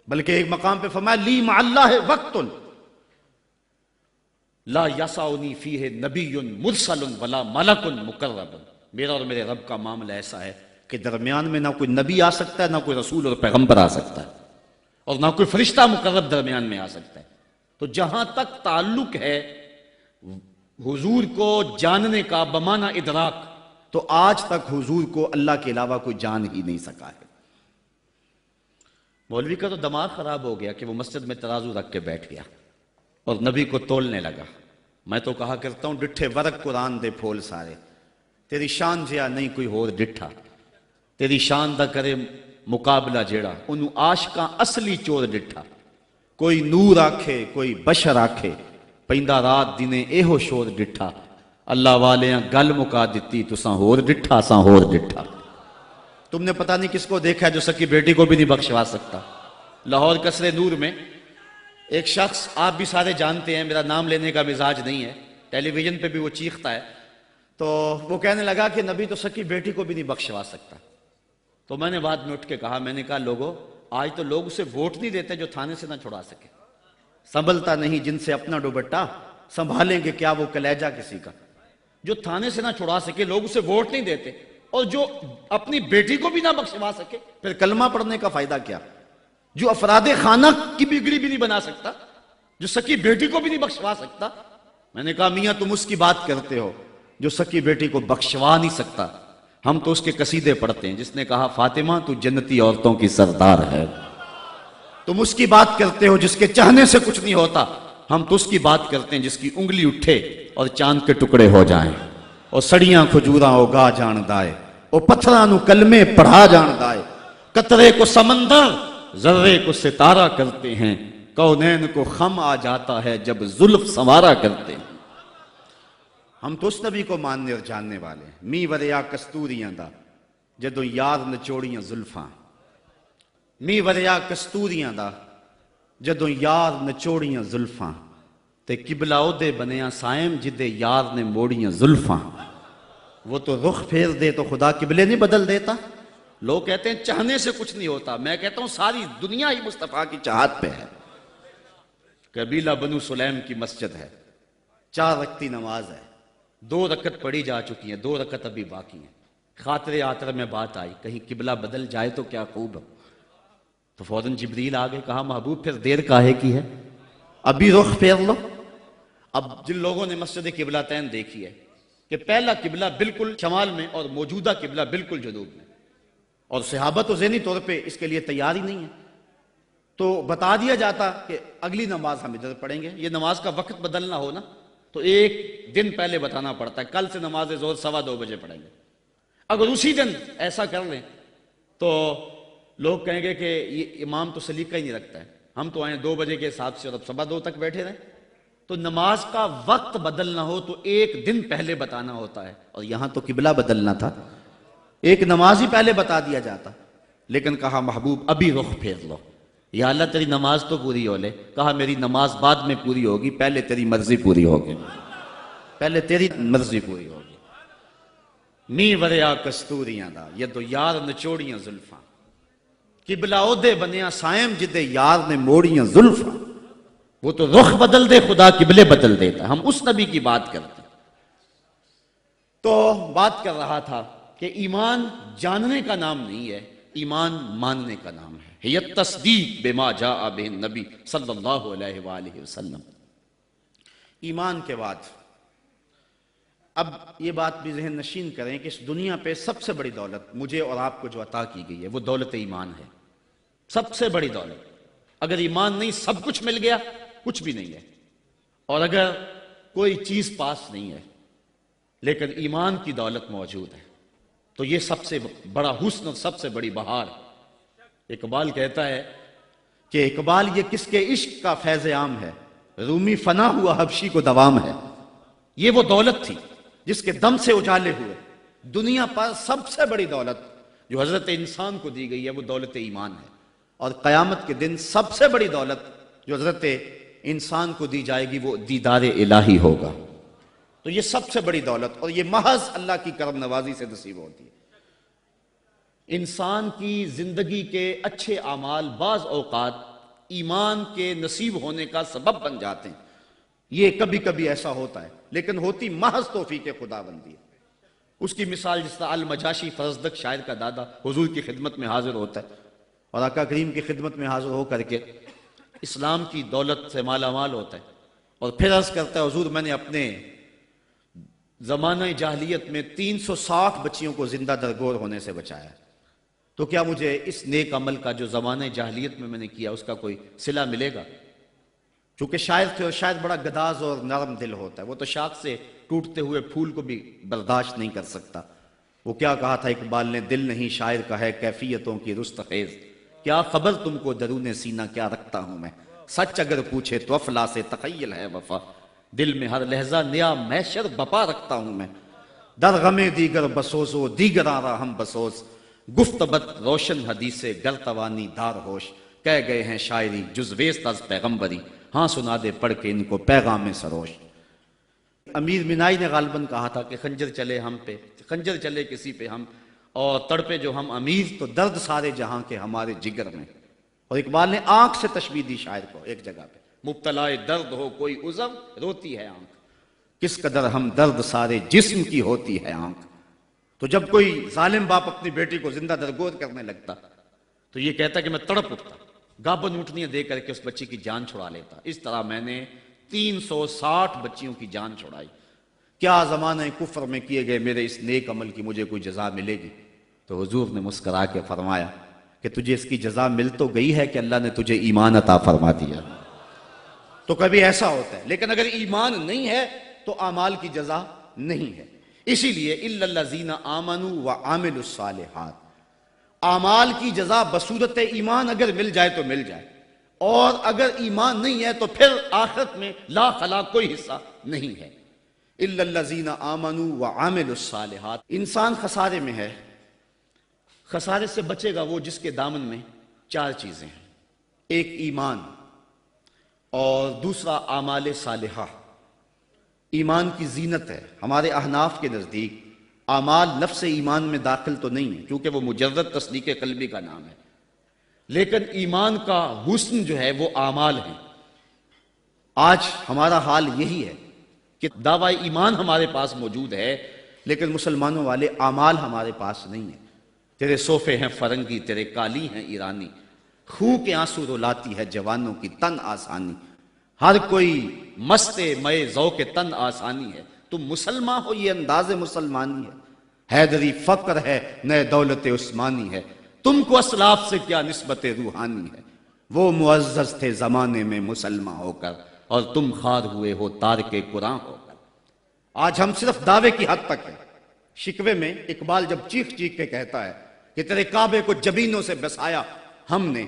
بلکہ ایک مقام پہ فرمایا لی مع اللہ وقت لا یسعنی فیہ نبی مرسل ولا ملک مقرب، میرا اور میرے رب کا معاملہ ایسا ہے کہ درمیان میں نہ کوئی نبی آ سکتا ہے، نہ کوئی رسول اور پیغمبر آ سکتا ہے، اور نہ کوئی فرشتہ مقرب درمیان میں آ سکتا ہے۔ تو جہاں تک تعلق ہے حضور کو جاننے کا بمعنی ادراک، تو آج تک حضور کو اللہ کے علاوہ کوئی جان ہی نہیں سکا ہے۔ مولوی کا تو دماغ خراب ہو گیا کہ وہ مسجد میں ترازو رکھ کے بیٹھ گیا اور نبی کو تولنے لگا۔ میں تو کہا کرتا ہوں ڈٹھے ورق قرآن دے پھول سارے، تیری شان جیا نہیں کوئی ہور ڈٹھا، تیری شان دا کرے مقابلہ جیڑا انہوں عاشقاں اصلی چور ڈٹھا۔ کوئی نور آکھے کوئی بشر آکھے، پیندہ رات دینے ایہو شور ڈٹھا، اللہ والیاں گل مکا دیتی تساں ہور ڈٹھا ساں ہور ڈٹھا۔ تم نے پتہ نہیں کس کو دیکھا ہے جو سکی بیٹی کو بھی نہیں بخشوا سکتا۔ لاہور قصر نور میں ایک شخص آپ بھی سارے جانتے ہیں، میرا نام لینے کا مزاج نہیں ہے، ٹیلی ویژن پہ بھی وہ چیختا ہے، تو وہ کہنے لگا کہ نبی تو سکی بیٹی کو بھی نہیں بخشوا سکتا۔ تو میں نے بعد میں اٹھ کے کہا، میں نے کہا لوگوں آج تو لوگ اسے ووٹ نہیں دیتے جو تھانے سے نہ چھڑا سکے، سنبھلتا نہیں جن سے اپنا دوپٹہ، سنبھالیں گے کیا وہ کلیجہ کسی کا۔ جو تھانے سے نہ چھڑا سکے لوگ اسے ووٹ نہیں دیتے، اور جو اپنی بیٹی کو بھی نہ بخشوا سکے پھر کلمہ پڑھنے کا فائدہ کیا؟ جو افراد خانہ کی بگڑی بھی نہیں بنا سکتا، جو سکی بیٹی کو بھی نہیں بخشوا سکتا۔ میں نے کہا میاں تم اس کی بات کرتے ہو جو سکی بیٹی کو بخشوا نہیں سکتا، ہم تو اس کے قصیدے پڑھتے ہیں جس نے کہا فاطمہ تو جنتی عورتوں کی سردار ہے۔ تم اس کی بات کرتے ہو جس کے چاہنے سے کچھ نہیں ہوتا، ہم تو اس کی بات کرتے ہیں جس کی انگلی اٹھے اور چاند کے ٹکڑے ہو جائیں، اور سڑیاں کھجوراں اگا جان دائے، اور پتھراں نو کلمے پڑھا جان دائے، قطرے کو سمندر ذرے کو ستارہ کرتے ہیں، کونین کو خم آ جاتا ہے جب زلف سنوارا کرتے ہیں۔ ہم تو اس نبی کو ماننے اور جاننے والے ہیں۔ می وریا کستوریاں دا جدوں یار نچوڑیاں زلفاں، می وریا کستوریاں دا جدوں یار نچوڑیاں زلفاں، تے قبلہ او دے بنیاں سائم جدے یار نے موڑیاں زلفاں۔ وہ تو رخ پھیر دے تو خدا قبلے نہیں بدل دیتا۔ لوگ کہتے ہیں چاہنے سے کچھ نہیں ہوتا، میں کہتا ہوں ساری دنیا ہی مصطفیٰ کی چاہت پہ ہے۔ قبیلہ بنو سلیم کی مسجد ہے، 4 رکعتی نماز ہے، 2 رکعت پڑھی جا چکی ہیں، 2 رکعت ابھی باقی ہیں۔ خاطر آتر میں بات آئی کہیں قبلہ بدل جائے تو کیا خوب ہو۔ تو فوراً جبریل آ گئے، کہا محبوب پھر دیر کاہے کی ہے، ابھی رخ پھیر لو۔ اب جن لوگوں نے مسجد قبلتین دیکھی ہے کہ پہلا قبلہ بالکل شمال میں اور موجودہ قبلہ بالکل جنوب میں، اور صحابہ تو ذہنی طور پہ اس کے لیے تیار ہی نہیں ہے، تو بتا دیا جاتا کہ اگلی نماز ہم ادھر پڑھیں گے۔ یہ نماز کا وقت بدلنا ہو نا تو ایک دن پہلے بتانا پڑتا ہے، کل سے نماز ظہر 2:15 بجے پڑھیں گے۔ اگر اسی دن ایسا کر لیں تو لوگ کہیں گے کہ یہ امام تو سلیقہ ہی نہیں رکھتا ہے، ہم تو آئیں 2 بجے کے حساب سے اور اب 2:15 تک بیٹھے رہیں۔ تو نماز کا وقت بدلنا ہو تو ایک دن پہلے بتانا ہوتا ہے، اور یہاں تو قبلہ بدلنا تھا، ایک نماز ہی پہلے بتا دیا جاتا، لیکن کہا محبوب ابھی رخ پھیر لو۔ یا اللہ تیری نماز تو پوری ہو لے، کہا میری نماز بعد میں پوری ہوگی، پہلے تیری مرضی پوری ہوگی، پہلے تیری مرضی پوری ہوگی۔ نی وریا کستوریاں دا یدو یار نچوڑیاں زلفاں، قبلہ عہدے بنیا سائم جدے یار نے موڑیاں زلفاں۔ وہ تو رخ بدل دے خدا قبلے بدل دیتا، ہم اس نبی کی بات کرتے ہیں۔ تو بات کر رہا تھا کہ ایمان جاننے کا نام نہیں ہے، ایمان ماننے کا نام ہے۔ ہی تصدیق بما جاء بہ النبی صلی اللہ علیہ وآلہ وسلم۔ ایمان کے بعد اب یہ بات بھی ذہن نشین کریں کہ اس دنیا پہ سب سے بڑی دولت مجھے اور آپ کو جو عطا کی گئی ہے وہ دولت ایمان ہے، سب سے بڑی دولت۔ اگر ایمان نہیں سب کچھ مل گیا، کچھ بھی نہیں ہے، اور اگر کوئی چیز پاس نہیں ہے لیکن ایمان کی دولت موجود ہے تو یہ سب سے بڑا حسن اور سب سے بڑی بہار ہے۔ اقبال کہتا ہے کہ اقبال یہ کس کے عشق کا فیض عام ہے، رومی فنا ہوا حبشی کو دوام ہے۔ یہ وہ دولت تھی جس کے دم سے اجالے ہوئے دنیا پر سب سے بڑی دولت جو حضرت انسان کو دی گئی ہے وہ دولت ایمان ہے، اور قیامت کے دن سب سے بڑی دولت جو حضرت انسان کو دی جائے گی وہ دیدار الہی ہوگا۔ تو یہ سب سے بڑی دولت، اور یہ محض اللہ کی کرم نوازی سے نصیب ہوتی ہے۔ انسان کی زندگی کے اچھے اعمال بعض اوقات ایمان کے نصیب ہونے کا سبب بن جاتے ہیں، یہ کبھی کبھی ایسا ہوتا ہے، لیکن ہوتی محض توفیق خداوندی ہے۔ اس کی مثال جس طرح المجاشی فرزدق شاعر کا دادا حضور کی خدمت میں حاضر ہوتا ہے اور آقا کریم کی خدمت میں حاضر ہو کر کے اسلام کی دولت سے مالا مال ہوتا ہے، اور پھر عرض کرتا ہے حضور میں نے اپنے زمانہ جاہلیت میں 360 بچیوں کو زندہ درگور ہونے سے بچایا، تو کیا مجھے اس نیک عمل کا جو زمانہ جاہلیت میں نے کیا اس کا کوئی صلہ ملے گا؟ چونکہ شاعر تھے اور شاید بڑا گداز اور نرم دل ہوتا ہے، وہ تو شاخ سے ٹوٹتے ہوئے پھول کو بھی برداشت نہیں کر سکتا۔ وہ کیا کہا تھا اقبال نے، دل نہیں شاعر کا ہے کیفیتوں کی رستخیز، کیا خبر تم کو درون سینہ کیا رکھتا ہوں میں، سچ اگر پوچھے تو افلا سے تخیل ہے وفا، دل میں ہر لہجہ نیا محشر بپا رکھتا ہوں میں، در غم دیگر بسوزو دیگر آرا ہم بسوز، گفتبت روشن حدیث گر توانی دار ہوش، کہہ گئے ہیں شاعری جزویست از پیغمبری، ہاں سنا دے پڑھ کے ان کو پیغام سروش۔ امیر منائی نے غالباً کہا تھا کہ خنجر چلے ہم پہ، خنجر چلے کسی پہ ہم، اور تڑپے جو ہم امیر تو درد سارے جہاں کے ہمارے جگر میں۔ اور اقبال نے آنکھ سے تشبیہ دی شاعر کو ایک جگہ پہ، مبتلا درد ہو کوئی عضو روتی ہے آنکھ، کس قدر ہم درد سارے جسم کی ہوتی ہے آنکھ۔ تو جب کوئی ظالم باپ اپنی بیٹی کو زندہ درگور کرنے لگتا تو یہ کہتا کہ میں تڑپ اٹھتا، گابن اونٹنیاں دے کر کے اس بچی کی جان چھڑا لیتا۔ اس طرح میں نے 360 بچیوں کی جان چھڑائی، کیا زمانہ کفر میں کیے گئے میرے اس نیک عمل کی مجھے کوئی جزا ملے گی؟ تو حضور نے مسکرا کے فرمایا کہ تجھے اس کی جزا مل تو گئی ہے کہ اللہ نے تجھے ایمان عطا فرما دیا۔ تو کبھی ایسا ہوتا ہے، لیکن اگر ایمان نہیں ہے تو اعمال کی جزا نہیں ہے۔ اسی لیے الا الذین آمنوا وعملوا الصالحات، اعمال کی جزا بصورت ایمان اگر مل جائے تو مل جائے، اور اگر ایمان نہیں ہے تو پھر آخرت میں لا خلا کوئی حصہ نہیں ہے۔ الا الذین آمنوا وعملوا الصالحات، انسان خسارے میں ہے۔ خسارے سے بچے گا وہ جس کے دامن میں 4 چیزیں ہیں، ایک ایمان، اور دوسرا اعمال صالحہ۔ ایمان کی زینت ہے، ہمارے احناف کے نزدیک اعمال نفس ایمان میں داخل تو نہیں ہے کیونکہ وہ مجرد تصدیق قلبی کا نام ہے، لیکن ایمان کا حسن جو ہے وہ اعمال ہیں۔ آج ہمارا حال یہی ہے کہ دعویٰ ایمان ہمارے پاس موجود ہے لیکن مسلمانوں والے اعمال ہمارے پاس نہیں ہیں۔ تیرے صوفے ہیں فرنگی، تیرے قالی ہیں ایرانی، خوں کے آنسو رلاتی ہے جوانوں کی تن آسانی، ہر کوئی مستے مئے ذوق تن آسانی ہے، تم مسلمان ہو یہ انداز مسلمانی ہے، حیدری فقر ہے نئے دولت عثمانی ہے، تم کو اسلاف سے کیا نسبت روحانی ہے، وہ معزز تھے زمانے میں مسلمان ہو کر اور تم خار ہوئے ہو تارک قرآن ہو کر۔ آج ہم صرف دعوے کی حد تک ہیں۔ شکوے میں اقبال جب چیخ چیخ کے کہتا ہے کہ تیرے کعبے کو جبینوں سے بسایا ہم نے،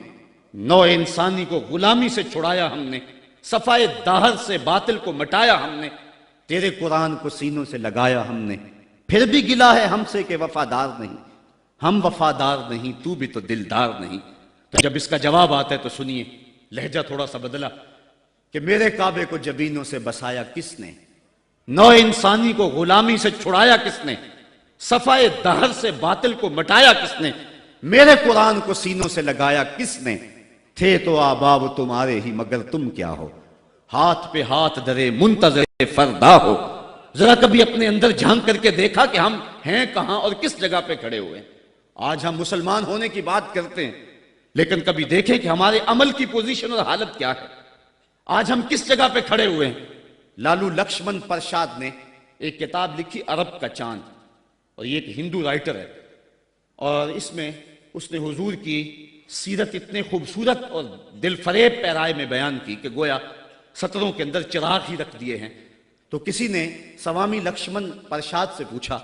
نو انسانی کو غلامی سے چھڑایا ہم نے، صفائے داہر سے باطل کو مٹایا ہم نے، تیرے قرآن کو سینوں سے لگایا ہم نے، پھر بھی گلا ہے ہم سے کہ وفادار نہیں، ہم وفادار نہیں تو بھی تو دلدار نہیں۔ تو جب اس کا جواب آتا ہے تو سنیے، لہجہ تھوڑا سا بدلا کہ میرے کعبے کو جبینوں سے بسایا کس نے، نو انسانی کو غلامی سے چھڑایا کس نے، صفائے دہر سے باطل کو مٹایا کس نے، میرے قرآن کو سینوں سے لگایا کس نے، تھے تو آباب تمہارے ہی مگر تم کیا ہو، ہاتھ پہ ہاتھ درے منتظر فردا ہو۔ ذرا کبھی اپنے اندر جھانک کر کے دیکھا کہ ہم ہیں کہاں اور کس جگہ پہ کھڑے ہوئے ہیں۔ آج ہم مسلمان ہونے کی بات کرتے ہیں، لیکن کبھی دیکھیں کہ ہمارے عمل کی پوزیشن اور حالت کیا ہے، آج ہم کس جگہ پہ کھڑے ہوئے ہیں۔ لالو لکشمن پرشاد نے ایک کتاب لکھی عرب کا چاند، اور یہ ایک ہندو رائٹر ہے، اور اس میں اس نے حضور کی سیرت اتنے خوبصورت اور دل فریب پیرائے میں بیان کی کہ گویا سطروں کے اندر چراغ ہی رکھ دیے ہیں۔ تو کسی نے سوامی لکشمن پرشاد سے پوچھا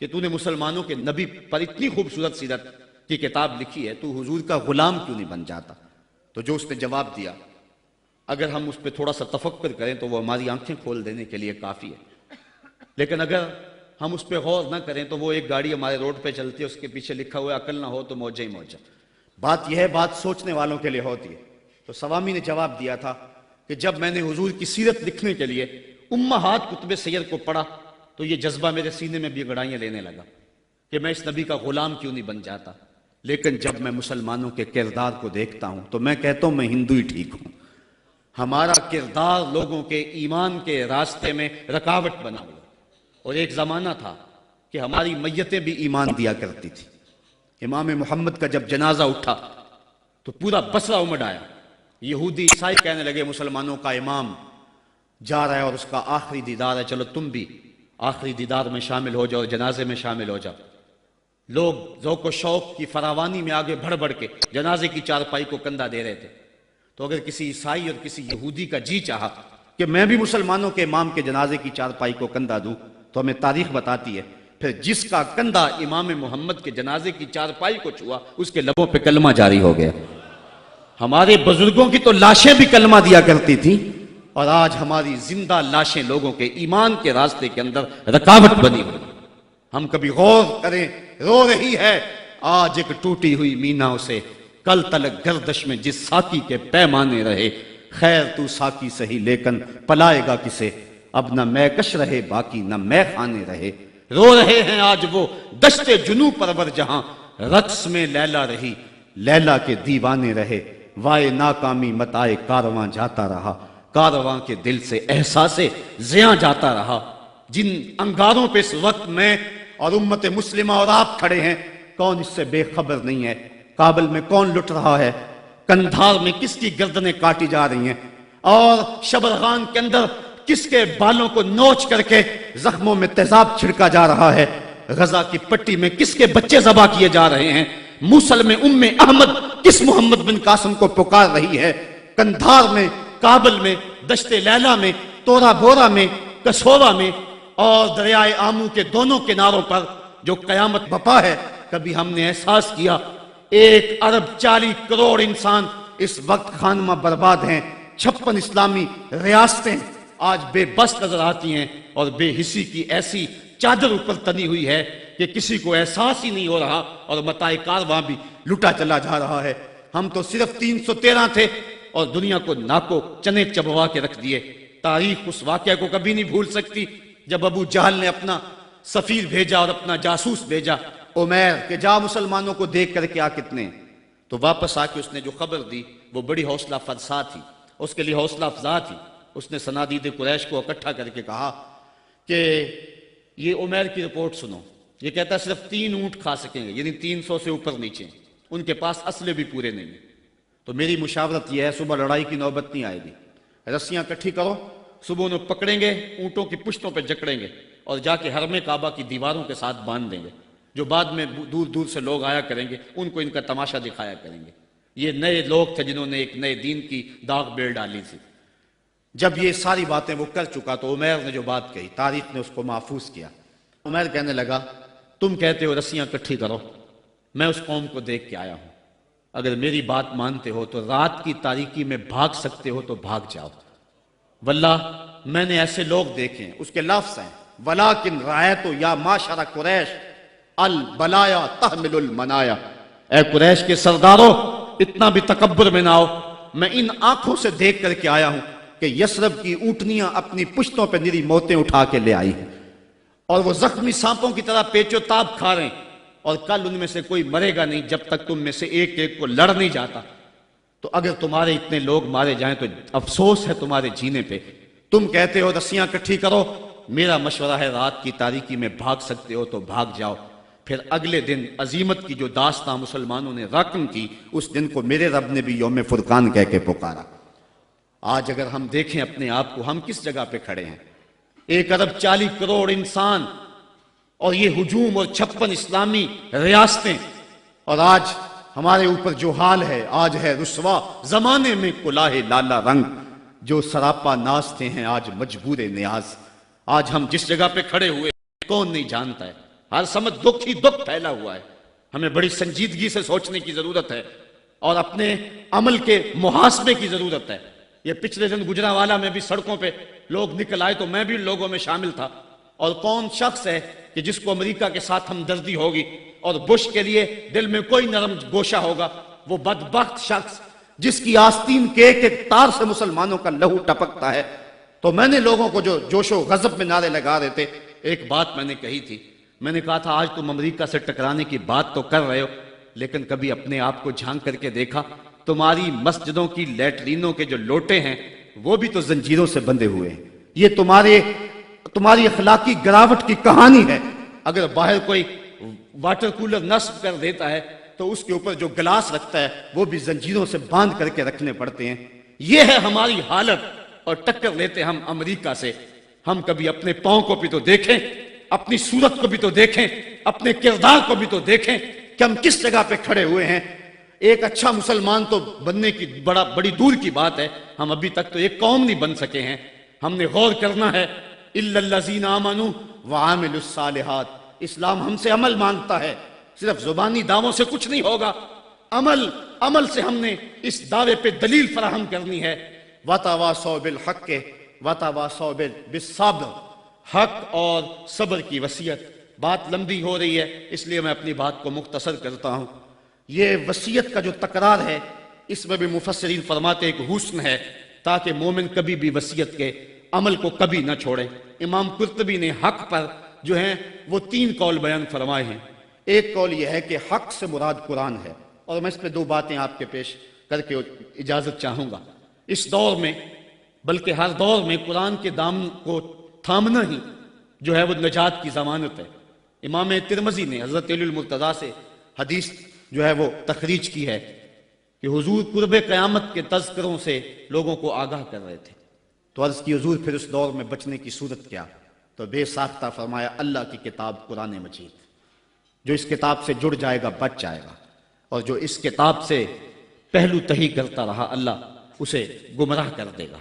کہ تو نے مسلمانوں کے نبی پر اتنی خوبصورت سیرت کی کتاب لکھی ہے، تو حضور کا غلام کیوں نہیں بن جاتا؟ تو جو اس نے جواب دیا، اگر ہم اس پہ تھوڑا سا تفکر کریں تو وہ ہماری آنکھیں کھول دینے کے لیے کافی ہے، لیکن اگر ہم اس پہ غور نہ کریں تو وہ ایک گاڑی ہمارے روڈ پہ چلتی ہے، اس کے پیچھے لکھا ہوا ہے عقل نہ ہو تو موجہ ہی موجہ۔ بات یہ ہے، بات سوچنے والوں کے لیے ہوتی ہے۔ تو سوامی نے جواب دیا تھا کہ جب میں نے حضور کی سیرت لکھنے کے لیے امہات کتب سیر کو پڑھا تو یہ جذبہ میرے سینے میں بھی گڑائیاں لینے لگا کہ میں اس نبی کا غلام کیوں نہیں بن جاتا۔ لیکن جب میں مسلمانوں کے کردار کو دیکھتا ہوں تو میں کہتا ہوں میں ہندو ہی ٹھیک ہوں۔ ہمارا کردار لوگوں کے ایمان کے راستے میں رکاوٹ بنا ہوا، اور ایک زمانہ تھا کہ ہماری میتیں بھی ایمان دیا کرتی تھی۔ امام محمد کا جب جنازہ اٹھا تو پورا بصرہ امڑ آیا، یہودی عیسائی کہنے لگے مسلمانوں کا امام جا رہا ہے اور اس کا آخری دیدار ہے، چلو تم بھی آخری دیدار میں شامل ہو جاؤ، جنازے میں شامل ہو جاؤ۔ لوگ ذوق و شوق کی فراوانی میں آگے بڑھ بڑھ کے جنازے کی چارپائی کو کندھا دے رہے تھے۔ تو اگر کسی عیسائی اور کسی یہودی کا جی چاہا کہ میں بھی مسلمانوں کے امام کے جنازے کی چارپائی کو کندھا دوں، تو ہمیں تاریخ بتاتی ہے پھر جس کا کندھا امام محمد کے جنازے کی چارپائی کو چھوا اس کے لبوں پہ کلمہ جاری ہو گیا۔ ہمارے بزرگوں کی تو لاشیں بھی کلمہ دیا کرتی تھیں، اور آج ہماری زندہ لاشیں لوگوں کے ایمان کے راستے کے اندر رکاوٹ بنی ہوئی۔ ہم کبھی غور کریں، رو رہی ہے آج ایک ٹوٹی ہوئی مینا اسے، کل تلک گردش میں جس ساکی کے پیمانے رہے، خیر تو ساکی سہی لیکن پلائے گا کسے، اب نہ میں کش رہے باقی نہ میں خانے رہے۔ رو رہے ہیں آج وہ دشت جنو پرور جہاں، رقص میں لیلا رہی لیلا کے دیوانے رہے، وائے ناکامی متائے کارواں جاتا رہا، کارواں کے دل سے احساس زیاں جاتا رہا۔ جن انگاروں پہ اس وقت میں اور امت مسلمہ اور آپ کھڑے ہیں، کون اس سے بے خبر نہیں ہے؟ کابل میں کون لٹ رہا ہے؟ کندھار میں کس کی گردنیں کاٹی جا رہی ہیں؟ اور شبرغان کے اندر کس کے بالوں کو نوچ کر کے زخموں میں تیزاب چھڑکا جا رہا ہے؟ غزہ کی پٹی میں کس کے بچے ذبح کیے جا رہے ہیں؟ موصل میں ام احمد کس محمد بن قاسم کو پکار رہی ہے؟ کندھار میں، کابل میں، دشت لیلا میں، تورا بورا میں، کسورا میں اور دریائے آمو کے دونوں کناروں پر جو قیامت بپا ہے، کبھی ہم نے احساس کیا 1.40 کروڑ انسان اس وقت خانمہ برباد ہیں، 56 اسلامی ریاستیں آج بے بس نظر آتی ہیں، اور بے حسی کی ایسی چادر اوپر تنی ہوئی ہے کہ کسی کو احساس ہی نہیں ہو رہا، اور متاع کارواں بھی لٹا چلا جا رہا ہے۔ ہم تو صرف 313 تھے اور دنیا کو ناکو چنے چبوا کے رکھ دیے۔ تاریخ اس واقعہ کو کبھی نہیں بھول سکتی جب ابو جہل نے اپنا سفیر بھیجا اور اپنا جاسوس بھیجا عمیر کہ جا مسلمانوں کو دیکھ کر کے آ کتنے ہیں۔ تو واپس آ کے اس نے جو خبر دی وہ بڑی حوصلہ افزا تھی، اس کے لیے حوصلہ افزا تھی۔ اس نے صنادید قریش کو اکٹھا کر کے کہا کہ یہ عمیر کی رپورٹ سنو، یہ کہتا ہے صرف 3 اونٹ کھا سکیں گے، یعنی 300 سے اوپر نیچے، ان کے پاس اسلحے بھی پورے نہیں ہیں۔ تو میری مشاورت یہ ہے صبح لڑائی کی نوبت نہیں آئے گی، رسیاں کٹھی کرو، صبح انہیں پکڑیں گے، اونٹوں کی پشتوں پہ جکڑیں گے اور جا کے حرم کعبہ کی دیواروں کے ساتھ باندھ دیں گے، جو بعد میں دور دور سے لوگ آیا کریں گے ان کو ان کا تماشا دکھایا کریں گے۔ یہ نئے لوگ تھے جنہوں نے ایک نئے دین کی داغ بیل ڈالی تھی۔ جب یہ ساری باتیں وہ کر چکا تو عمیر نے جو بات کہی، تاریخ نے اس کو محفوظ کیا۔ عمیر کہنے لگا تم کہتے ہو رسیاں کٹھی کرو، میں اس قوم کو دیکھ کے آیا ہوں، اگر میری بات مانتے ہو تو رات کی تاریکی میں بھاگ سکتے ہو تو بھاگ جاؤ، واللہ میں نے ایسے لوگ دیکھے ہیں۔ اس کے لفظ ہیں وَلَٰكِنْ رَأَيْتُ يَا مَعْشَرَ قُرَيْشَ الْبَلَايَا تَحْمِلُ الْمَنَايَا، اے قریش کے سرداروں اتنا بھی تکبر میں نہ آؤ، میں ان آنکھوں سے دیکھ کر کے آیا ہوں کہ یثرب کی اونٹنیاں اپنی پشتوں پہ نری موتیں اٹھا کے لے آئی ہیں اور وہ زخمی سانپوں کی طرح پیچ و تاب کھا رہے ہیں، اور کل ان میں سے کوئی مرے گا نہیں جب تک تم میں سے ایک ایک کو لڑ نہیں جاتا۔ تو اگر تمہارے اتنے لوگ مارے جائیں تو افسوس ہے تمہارے جینے پہ۔ تم کہتے ہو رسیاں کٹھی کرو، میرا مشورہ ہے رات کی تاریکی میں بھاگ سکتے ہو تو بھاگ جاؤ۔ پھر اگلے دن عظیمت کی جو داستاں مسلمانوں نے رقم کی، اس دن کو میرے رب نے بھی یوم فرقان کہہ کے پکارا۔ آج اگر ہم دیکھیں اپنے آپ کو، ہم کس جگہ پہ کھڑے ہیں؟ 1,40,00,000,000 انسان اور یہ ہجوم اور 56 اسلامی ریاستیں، اور آج ہمارے اوپر جو حال ہے، آج ہے رسوا زمانے میں کلاه لالا رنگ، جو سراپا نازتے ہیں آج مجبور نیاز۔ آج ہم جس جگہ پہ کھڑے ہوئے کون نہیں جانتا ہے، ہر سمت دکھ ہی دکھ پھیلا ہوا ہے۔ ہمیں بڑی سنجیدگی سے سوچنے کی ضرورت ہے اور اپنے عمل کے محاسبے کی ضرورت ہے۔ یہ پچھلے دن گجرانوالہ میں بھی سڑکوں پہ لوگ نکل آئے تو میں بھی لوگوں میں شامل تھا، اور کون شخص ہے کہ جس کو امریکہ کے ساتھ ہمدردی ہوگی اور بش کے لیے دل میں کوئی نرم گوشہ ہوگا؟ وہ بدبخت شخص جس کی آستین کے ایک ایک تار سے مسلمانوں کا لہو ٹپکتا ہے۔ تو میں نے لوگوں کو جو جوش و غضب میں نعرے لگا رہے تھے، ایک بات میں نے کہی تھی، میں نے کہا تھا آج تم امریکہ سے ٹکرانے کی بات تو کر رہے ہو، لیکن کبھی اپنے آپ کو جھانک کر کے دیکھا تمہاری مسجدوں کی لیٹرینوں کے جو لوٹے ہیں وہ بھی تو زنجیروں سے بندھے ہوئے ہیں۔ یہ تمہاری اخلاقی گراوٹ کی کہانی ہے۔ اگر باہر کوئی واٹر کولر نصب کر دیتا ہے تو اس کے اوپر جو گلاس رکھتا ہے وہ بھی زنجیروں سے باندھ کر کے رکھنے پڑتے ہیں۔ یہ ہے ہماری حالت، اور ٹکر لیتے ہم امریکہ سے۔ ہم کبھی اپنے پاؤں کو بھی تو دیکھیں، اپنی صورت کو بھی تو دیکھیں، اپنے کردار کو بھی تو دیکھیں کہ ہم کس جگہ پہ کھڑے ہوئے ہیں۔ ایک اچھا مسلمان تو بننے کی بڑی دور کی بات ہے، ہم ابھی تک تو ایک قوم نہیں بن سکے ہیں۔ ہم نے غور کرنا ہے اِلَّا الَّذِينَ آمَنُوا وَعَمِلُوا الصَّالِحَاتِ۔ اسلام ہم سے عمل مانگتا ہے، صرف زبانی دعووں سے کچھ نہیں ہوگا۔ عمل سے ہم نے اس دعوے پہ دلیل فراہم کرنی ہے۔ وَتَوَاصَوْا بِالْحَقِّ وَتَوَاصَوْا بِالصَّبْرِ، حق اور صبر کی وصیت۔ بات لمبی ہو رہی ہے اس لیے میں اپنی بات کو مختصر کرتا ہوں۔ یہ وصیت کا جو تکرار ہے اس میں بھی مفسرین فرماتے ایک حسن ہے تاکہ مومن کبھی بھی وصیت کے عمل کو کبھی نہ چھوڑے۔ امام قرطبی نے حق پر جو ہیں وہ 3 قول بیان فرمائے ہیں۔ ایک قول یہ ہے کہ حق سے مراد قرآن ہے، اور میں اس پہ 2 باتیں آپ کے پیش کر کے اجازت چاہوں گا۔ اس دور میں بلکہ ہر دور میں قرآن کے دامن کو تھامنا ہی جو ہے وہ نجات کی ضمانت ہے۔ امام ترمذی نے حضرت علی المرتضیٰ سے حدیث جو ہے وہ تخریج کی ہے کہ حضور قرب قیامت کے تذکروں سے لوگوں کو آگاہ کر رہے تھے۔ تو عرض کی حضور پھر اس دور میں بچنے کی صورت کیا؟ تو بے ساختہ فرمایا اللہ کی کتاب قرآن مجید، جو اس کتاب سے جڑ جائے گا بچ جائے گا، اور جو اس کتاب سے پہلو تہی کرتا رہا اللہ اسے گمراہ کر دے گا۔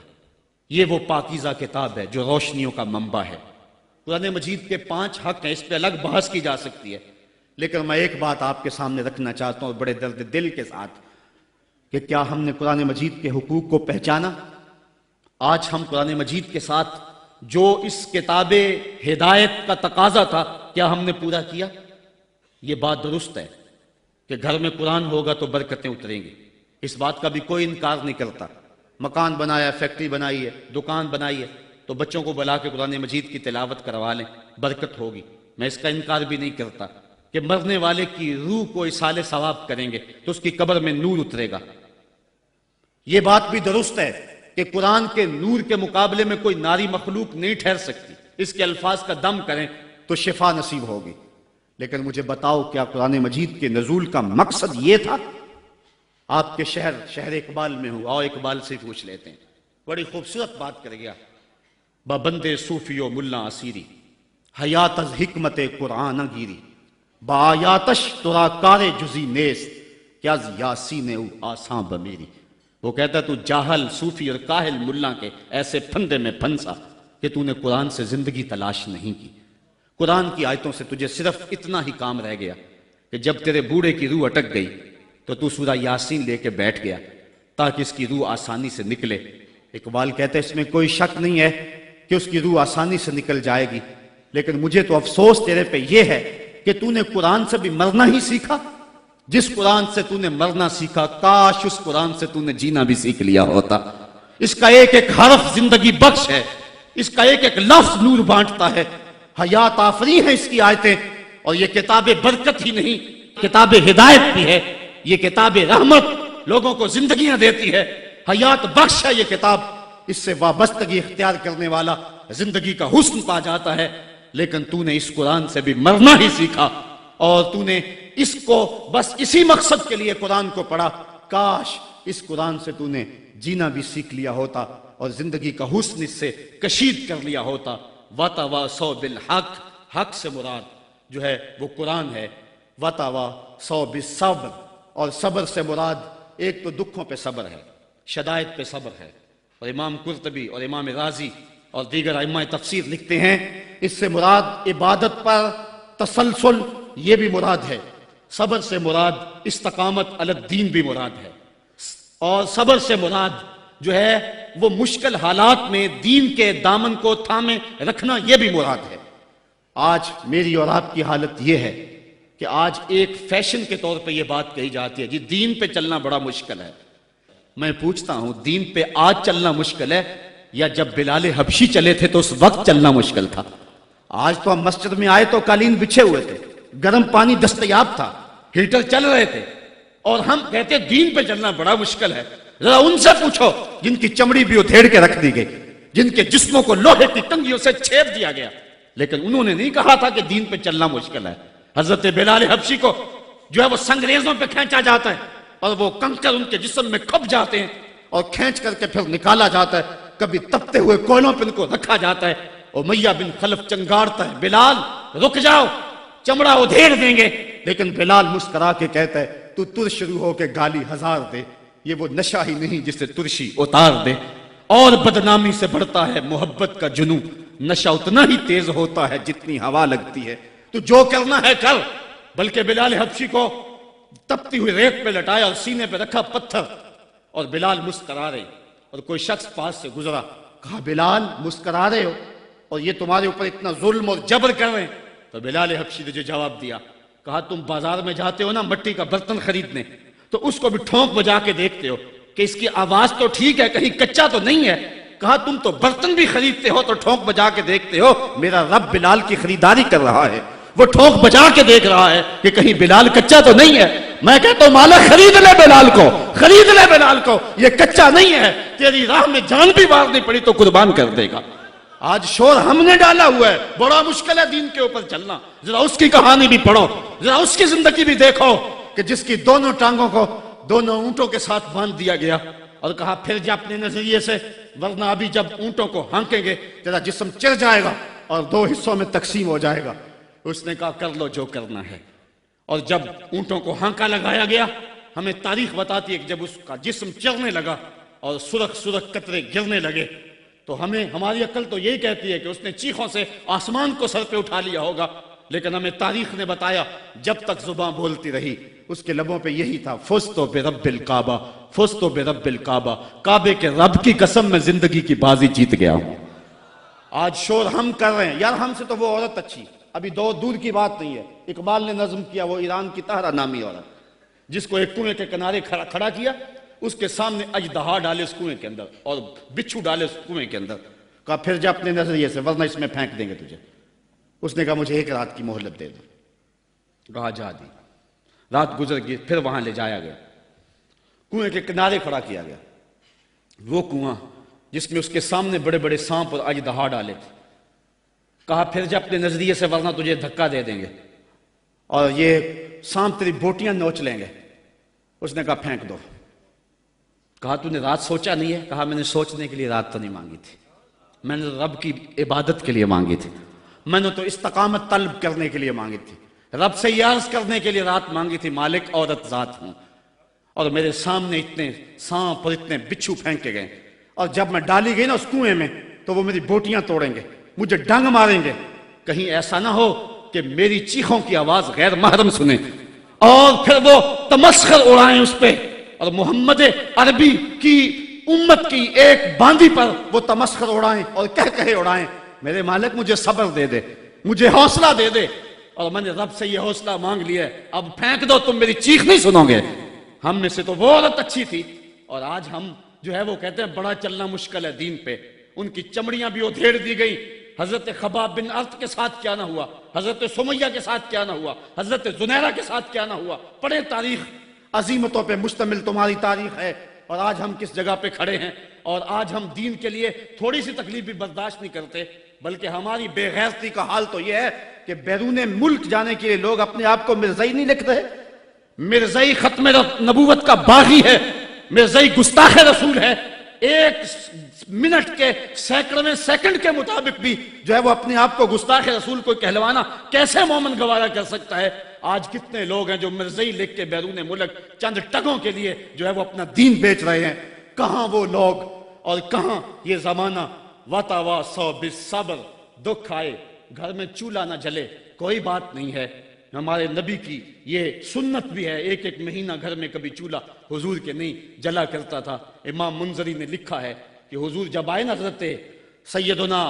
یہ وہ پاکیزہ کتاب ہے جو روشنیوں کا منبع ہے۔ قرآن مجید کے 5 حق ہیں، اس پہ الگ بحث کی جا سکتی ہے، لیکن میں ایک بات آپ کے سامنے رکھنا چاہتا ہوں بڑے درد دل کے ساتھ کہ کیا ہم نے قرآن مجید کے حقوق کو پہچانا؟ آج ہم قرآن مجید کے ساتھ جو اس کتاب ہدایت کا تقاضا تھا کیا ہم نے پورا کیا؟ یہ بات درست ہے کہ گھر میں قرآن ہوگا تو برکتیں اتریں گی، اس بات کا بھی کوئی انکار نہیں کرتا۔ مکان بنایا، فیکٹری بنائی ہے، دکان بنائی ہے، تو بچوں کو بلا کے قرآن مجید کی تلاوت کروا لیں، برکت ہوگی۔ میں اس کا انکار بھی نہیں کرتا کہ مرنے والے کی روح کو اصالِ ثواب کریں گے تو اس کی قبر میں نور اترے گا۔ یہ بات بھی درست ہے کہ قرآن کے نور کے مقابلے میں کوئی ناری مخلوق نہیں ٹھہر سکتی، اس کے الفاظ کا دم کریں تو شفا نصیب ہوگی۔ لیکن مجھے بتاؤ کیا قرآن مجید کے نزول کا مقصد یہ تھا آپ کے شہر اقبال میں ہوں، آؤ اقبال سے پوچھ لیتے ہیں، بڑی خوبصورت بات کر گیا۔ بندے صوفی و ملا اسیری حیات از حکمت قرآن گیری، بآیاتش ترا کار جزی نیست کیا از یاسین او آساں بمیری۔ وہ کہتا ہے تو جاہل صوفی اور کاہل ملا کے ایسے پھندے میں پھنسا کہ تو نے قرآن سے زندگی تلاش نہیں کی۔ قرآن کی آیتوں سے تجھے صرف اتنا ہی کام رہ گیا کہ جب تیرے بوڑھے کی روح اٹک گئی تو سورہ یاسین لے کے بیٹھ گیا تاکہ اس کی روح آسانی سے نکلے۔ اقبال کہتے ہیں اس میں کوئی شک نہیں ہے کہ اس کی روح آسانی سے نکل جائے گی، لیکن مجھے تو افسوس تیرے پہ یہ ہے کہ تو نے قرآن سے بھی مرنا ہی سیکھا۔ جس قرآن سے تو نے مرنا سیکھا، کاش اس قرآن سے تو نے جینا بھی سیکھ لیا ہوتا۔ اس کا ایک ایک حرف زندگی بخش ہے، اس کا ایک ایک لفظ نور بانٹتا ہے، حیات آفری ہیں اس کی آیتیں، اور یہ کتاب برکت ہی نہیں، کتاب ہدایت بھی ہے، یہ کتاب رحمت لوگوں کو زندگیاں دیتی ہے، حیات بخش ہے یہ کتاب۔ اس سے وابستگی اختیار کرنے والا زندگی کا حسن پا جاتا ہے، لیکن تو نے اس قرآن سے بھی مرنا ہی سیکھا، اور تو نے اس کو بس اسی مقصد کے لیے قرآن کو پڑھا۔ کاش اس قرآن سے تو نے جینا بھی سیکھ لیا ہوتا اور زندگی کا حسن اس سے کشید کر لیا ہوتا۔ وَتَوَاصَوْا بِالْحَقِّ، حق سے مراد جو ہے وہ قرآن ہے۔ وَتَوَاصَوْا بِالصَّبْرِ، اور صبر سے مراد ایک تو دکھوں پہ صبر ہے، شدائد پہ صبر ہے، اور امام قرطبی اور امام رازی اور دیگر ائمہ تفسیر لکھتے ہیں اس سے مراد عبادت پر تسلسل یہ بھی مراد ہے، صبر سے مراد استقامت علی الدین بھی مراد ہے، اور صبر سے مراد جو ہے وہ مشکل حالات میں دین کے دامن کو تھامے رکھنا یہ بھی مراد ہے۔ آج میری اور آپ کی حالت یہ ہے کہ آج ایک فیشن کے طور پہ یہ بات کہی جاتی ہے جی دین پہ چلنا بڑا مشکل ہے۔ میں پوچھتا ہوں دین پہ آج چلنا مشکل ہے یا جب بلال حبشی چلے تھے تو اس وقت چلنا مشکل تھا؟ آج تو ہم مسجد میں آئے تو قالین بچھے ہوئے تھے، گرم پانی دستیاب تھا، ہیٹر چل رہے تھے، اور ہم کہتے دین پہ چلنا بڑا مشکل ہے۔ ذرا ان سے پوچھو جن کی چمڑی بھی ادھیڑ کے رکھ دی گئی، جن کے جسموں کو لوہے کی ٹنگیوں سے چھید دیا گیا، لیکن انہوں نے نہیں کہا تھا کہ دین پہ چلنا مشکل ہے۔ حضرت بلال حبشی کو جو ہے وہ سنگریزوں پہ کھینچا جاتا ہے اور وہ کنکر ان کے جسم میں کھپ جاتے ہیں اور کھینچ کر کے پھر نکالا جاتا ہے، کبھی تپتے ہوئے کوئلوں پہ ان کو رکھا جاتا ہے، امیہ بن خلف چنگاڑتا ہے بلال رک جاؤ چمڑا ادھیڑ دیں گے، لیکن بلال مسکرا کے کہتا ہے تو ترش شروع ہو کے گالی ہزار دے، یہ وہ نشہ ہی نہیں جسے ترشی اتار دے۔ اور بدنامی سے بڑھتا ہے محبت کا جنون، نشہ اتنا ہی تیز ہوتا ہے جتنی ہوا لگتی ہے، تو جو کرنا ہے کر۔ بلکہ بلال حبشی کو تپتی ہوئی ریت پہ لٹایا اور سینے پہ رکھا پتھر، اور بلال مسکرا رہے، اور کوئی شخص پاس سے گزرا، کہا بلال مسکرا رہے ہو اور یہ تمہارے اوپر اتنا ظلم اور جبر کر رہے ہیں؟ تو بلال حبشی نے جو جواب دیا، کہا تم بازار میں جاتے ہو نا مٹی کا برتن خریدنے، تو اس کو بھی ٹھونک بجا کے دیکھتے ہو کہ اس کی آواز تو ٹھیک ہے کہیں کچا تو نہیں ہے، کہا تم تو برتن بھی خریدتے ہو تو ٹھونک بجا کے دیکھتے ہو، میرا رب بلال کی خریداری کر رہا ہے، وہ ٹھونک بجا کے دیکھ رہا ہے کہ کہیں بلال کچا تو نہیں ہے۔ میں کہتا ہوں مالک خرید لے بلال کو، خرید لے بلال کو، یہ کچا نہیں ہے، تیری راہ میں جان بھی مارنی پڑی تو قربان کر دے گا۔ آج شور ہم نے ڈالا ہوا ہے، بڑا مشکل ہے دین کے اوپر چلنا۔ ذرا اس کی کہانی بھی پڑھو، ذرا اس کی زندگی بھی دیکھو کہ جس کی دونوں ٹانگوں کو دونوں اونٹوں کے ساتھ باندھ دیا گیا اور کہا پھر جا اپنے نظریے سے، ورنہ ابھی جب اونٹوں کو ہانکیں گے تیرا جسم چر جائے گا اور دو حصوں میں تقسیم ہو جائے گا۔ اس نے کہا کر لو جو کرنا ہے، اور جب اونٹوں کو ہانکا لگایا گیا، ہمیں تاریخ بتاتی ہے کہ جب اس کا جسم چرنے لگا اور سرخ سرخ قطرے گرنے لگے تو ہماری عقل تو یہی کہتی ہے کہ اس نے چیخوں سے آسمان کو سر پہ اٹھا لیا ہوگا، لیکن ہمیں تاریخ نے بتایا جب تک زباں بولتی رہی اس کے لبوں پہ یہی تھا، فزت برب الکعبہ، فزت برب الکعبہ، کعبے کے رب کی قسم میں زندگی کی بازی جیت گیا ہوں۔ آج شور ہم کر رہے ہیں، یار ہم سے تو وہ عورت اچھی، ابھی دور کی بات نہیں ہے، اقبال نے نظم کیا وہ ایران کی طاہرہ نامی عورت جس کو ایک کنویں کے کنارے کھڑا کیا، اس کے سامنے اژدہا ڈالے اس کنویں کے اندر اور بچھو ڈالے اس کنویں کے اندر، کہا پھر جا اپنے نظریے سے ورنہ اس میں پھینک دیں گے تجھے۔ اس نے کہا مجھے ایک رات کی مہلت دے دو، کہا جا دی۔ رات گزر گئی، پھر وہاں لے جایا گیا، کنویں کے کنارے کھڑا کیا گیا، وہ کنواں جس میں اس کے سامنے بڑے بڑے سانپ اور اژدہا ڈالے تھے، کہا پھر جا اپنے نظریے سے ورنہ تجھے دھکا دے دیں گے اور یہ سانپ تیری بوٹیاں نوچ لیں گے۔ اس نے کہا پھینک دو، کہا تو نے رات سوچا نہیں ہے؟ کہا میں نے سوچنے کے لیے رات تو نہیں مانگی تھی، میں نے رب کی عبادت کے لیے مانگی تھی، میں نے تو استقامت طلب کرنے کے لیے مانگی تھی، رب سے یہ عرض کرنے کے لیے رات مانگی تھی مالک عورت ذات ہوں، اور میرے سامنے اتنے سانپ اور اتنے بچھو پھینکے گئے، اور جب میں ڈالی گئی نا اس کنویں میں تو وہ میری بوٹیاں توڑیں گے، مجھے ڈنگ ماریں گے، کہیں ایسا نہ ہو کہ میری چیخوں کی آواز غیر محرم سنیں اور پھر وہ تمسخر اڑائیں اس پہ، اور محمد عربی کی امت کی ایک باندی پر وہ تمسخر اڑائیں اور کہے اڑائیں۔ میرے مالک مجھے صبر دے دے، مجھے حوصلہ دے دے، اور میں نے رب سے یہ حوصلہ مانگ لیا ہے، اب پھینک دو، تم میری چیخ نہیں سنو گے۔ ہم میں سے تو وہ عورت اچھی تھی، اور آج ہم جو ہے وہ کہتے ہیں بڑا چلنا مشکل ہے دین پہ، ان کی چمڑیاں بھی ادھیڑ دی گئی۔ حضرت خباب بن ارت کے ساتھ کیا نہ ہوا، حضرت سمیہ کے ساتھ کیا نہ ہوا، حضرت زنیرہ کے ساتھ کیا نہ ہوا۔ پڑھیں تاریخ، عظیمتوں پہ مشتمل تمہاری تاریخ ہے، اور آج ہم کس جگہ پہ کھڑے ہیں، اور آج ہم دین کے لیے تھوڑی سی تکلیف بھی برداشت نہیں کرتے، بلکہ ہماری بے غیرتی کا حال تو یہ ہے کہ بیرون ملک جانے کے لیے لوگ اپنے آپ کو مرزائی نہیں لکھ رہے۔ مرزائی ختم نبوت کا باغی ہے، مرزائی گستاخ رسول ہے، ایک منٹ کے سینکڑویں سیکنڈ کے مطابق بھی جو ہے وہ اپنے آپ کو گستاخ رسول کو کہلوانا کیسے مومن گوارا کر سکتا ہے؟ آج کتنے لوگ ہیں جو مرزائی لکھ کے بیرون ملک چند ٹگوں کے لیے جو ہے وہ اپنا دین بیچ رہے ہیں۔ کہاں وہ لوگ اور کہاں یہ زمانہ؟ وَتَوَاصَوْا بِالصَّبْرِ، دکھ آئے گھر میں چولہا نہ جلے کوئی بات نہیں ہے، ہمارے نبی کی یہ سنت بھی ہے، ایک ایک مہینہ گھر میں کبھی چولہا حضور کے نہیں جلا کرتا تھا۔ امام منذری نے لکھا ہے کہ حضور جب آئے نا حضرت سیدنا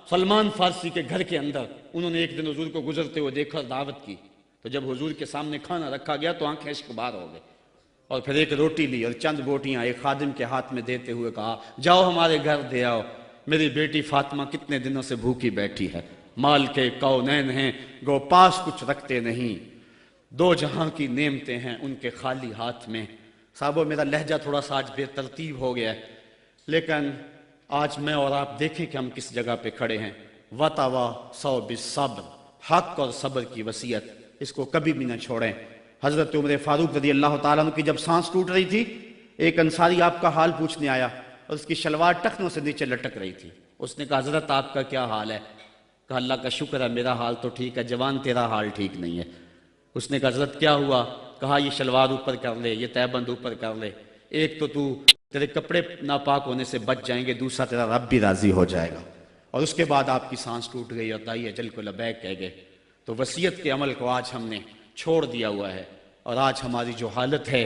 سلمان فارسی کے گھر کے اندر، انہوں نے ایک دن حضور کو گزرتے ہوئے دیکھا، دعوت کی، تو جب حضور کے سامنے کھانا رکھا گیا تو آنکھیں اشک بار ہو گئے، اور پھر ایک روٹی لی اور چند بوٹیاں ایک خادم کے ہاتھ میں دیتے ہوئے کہا جاؤ ہمارے گھر دے آؤ، میری بیٹی فاطمہ کتنے دنوں سے بھوکی بیٹھی ہے، مال کے کونین ہیں گو پاس کچھ رکھتے نہیں، دو جہاں کی نعمتیں ہیں ان کے خالی ہاتھ میں۔ صاحبو میرا لہجہ تھوڑا سا آج بے ترتیب ہو گیا ہے، لیکن آج میں اور آپ دیکھیں کہ ہم کس جگہ پہ کھڑے ہیں۔ وَتَوَاصَوْا بِالصَّبْرِ، حق اور صبر کی وصیت، اس کو کبھی بھی نہ چھوڑیں۔ حضرت عمر فاروق رضی اللہ تعالیٰ عنہ کی جب سانس ٹوٹ رہی تھی، ایک انصاری آپ کا حال پوچھنے آیا اور اس کی شلوار ٹخنوں سے نیچے لٹک رہی تھی۔ اس نے کہا حضرت آپ کا کیا حال ہے؟ کہا اللہ کا شکر ہے میرا حال تو ٹھیک ہے، جوان تیرا حال ٹھیک نہیں ہے۔ اس نے کہا حضرت کیا ہوا؟ کہا یہ شلوار اوپر کر لے، یہ تہبند اوپر کر لے، ایک تو تیرے کپڑے ناپاک ہونے سے بچ جائیں گے، دوسرا تیرا رب بھی راضی ہو جائے گا۔ اور اس کے بعد آپ کی سانس ٹوٹ گئی اور دائی اجل کو لبیک کہہ گئے۔ تو وصیت کے عمل کو آج ہم نے چھوڑ دیا ہوا ہے، اور آج ہماری جو حالت ہے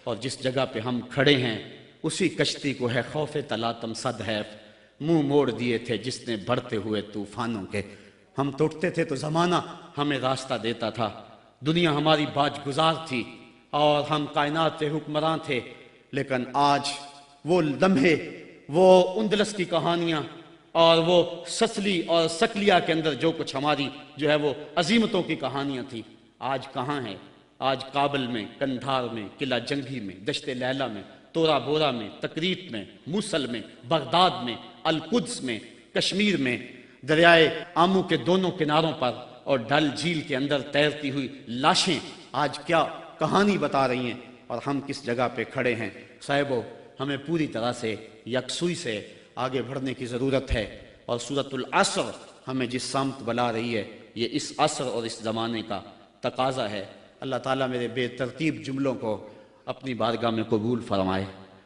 اور جس جگہ پہ ہم کھڑے ہیں، اسی کشتی کو ہے خوف تلاطم صد حیف، منہ موڑ دیے تھے جس نے بڑھتے ہوئے طوفانوں کے۔ ہم توڑتے تھے تو زمانہ ہمیں راستہ دیتا تھا، دنیا ہماری باج گزار تھی اور ہم کائنات کے حکمراں تھے، لیکن آج وہ لمحے، وہ اندلس کی کہانیاں اور وہ سسلی اور سکلیا کے اندر جو کچھ ہماری جو ہے وہ عظیمتوں کی کہانیاں تھیں، آج کہاں ہیں؟ آج کابل میں، کندھار میں، قلعہ جنگی میں، دشت لیلہ میں، تورا بورا میں، تکریت میں، موصل میں، بغداد میں، القدس میں، کشمیر میں، دریائے آمو کے دونوں کناروں پر اور ڈل جھیل کے اندر تیرتی ہوئی لاشیں آج کیا کہانی بتا رہی ہیں، اور ہم کس جگہ پہ کھڑے ہیں۔ صاحبو ہمیں پوری طرح سے یکسوئی سے آگے بڑھنے کی ضرورت ہے، اور سورۃ العصر ہمیں جس سمت بلا رہی ہے یہ اس عصر اور اس زمانے کا تقاضا ہے۔ اللہ تعالیٰ میرے بے ترتیب جملوں کو اپنی بارگاہ میں قبول فرمائے،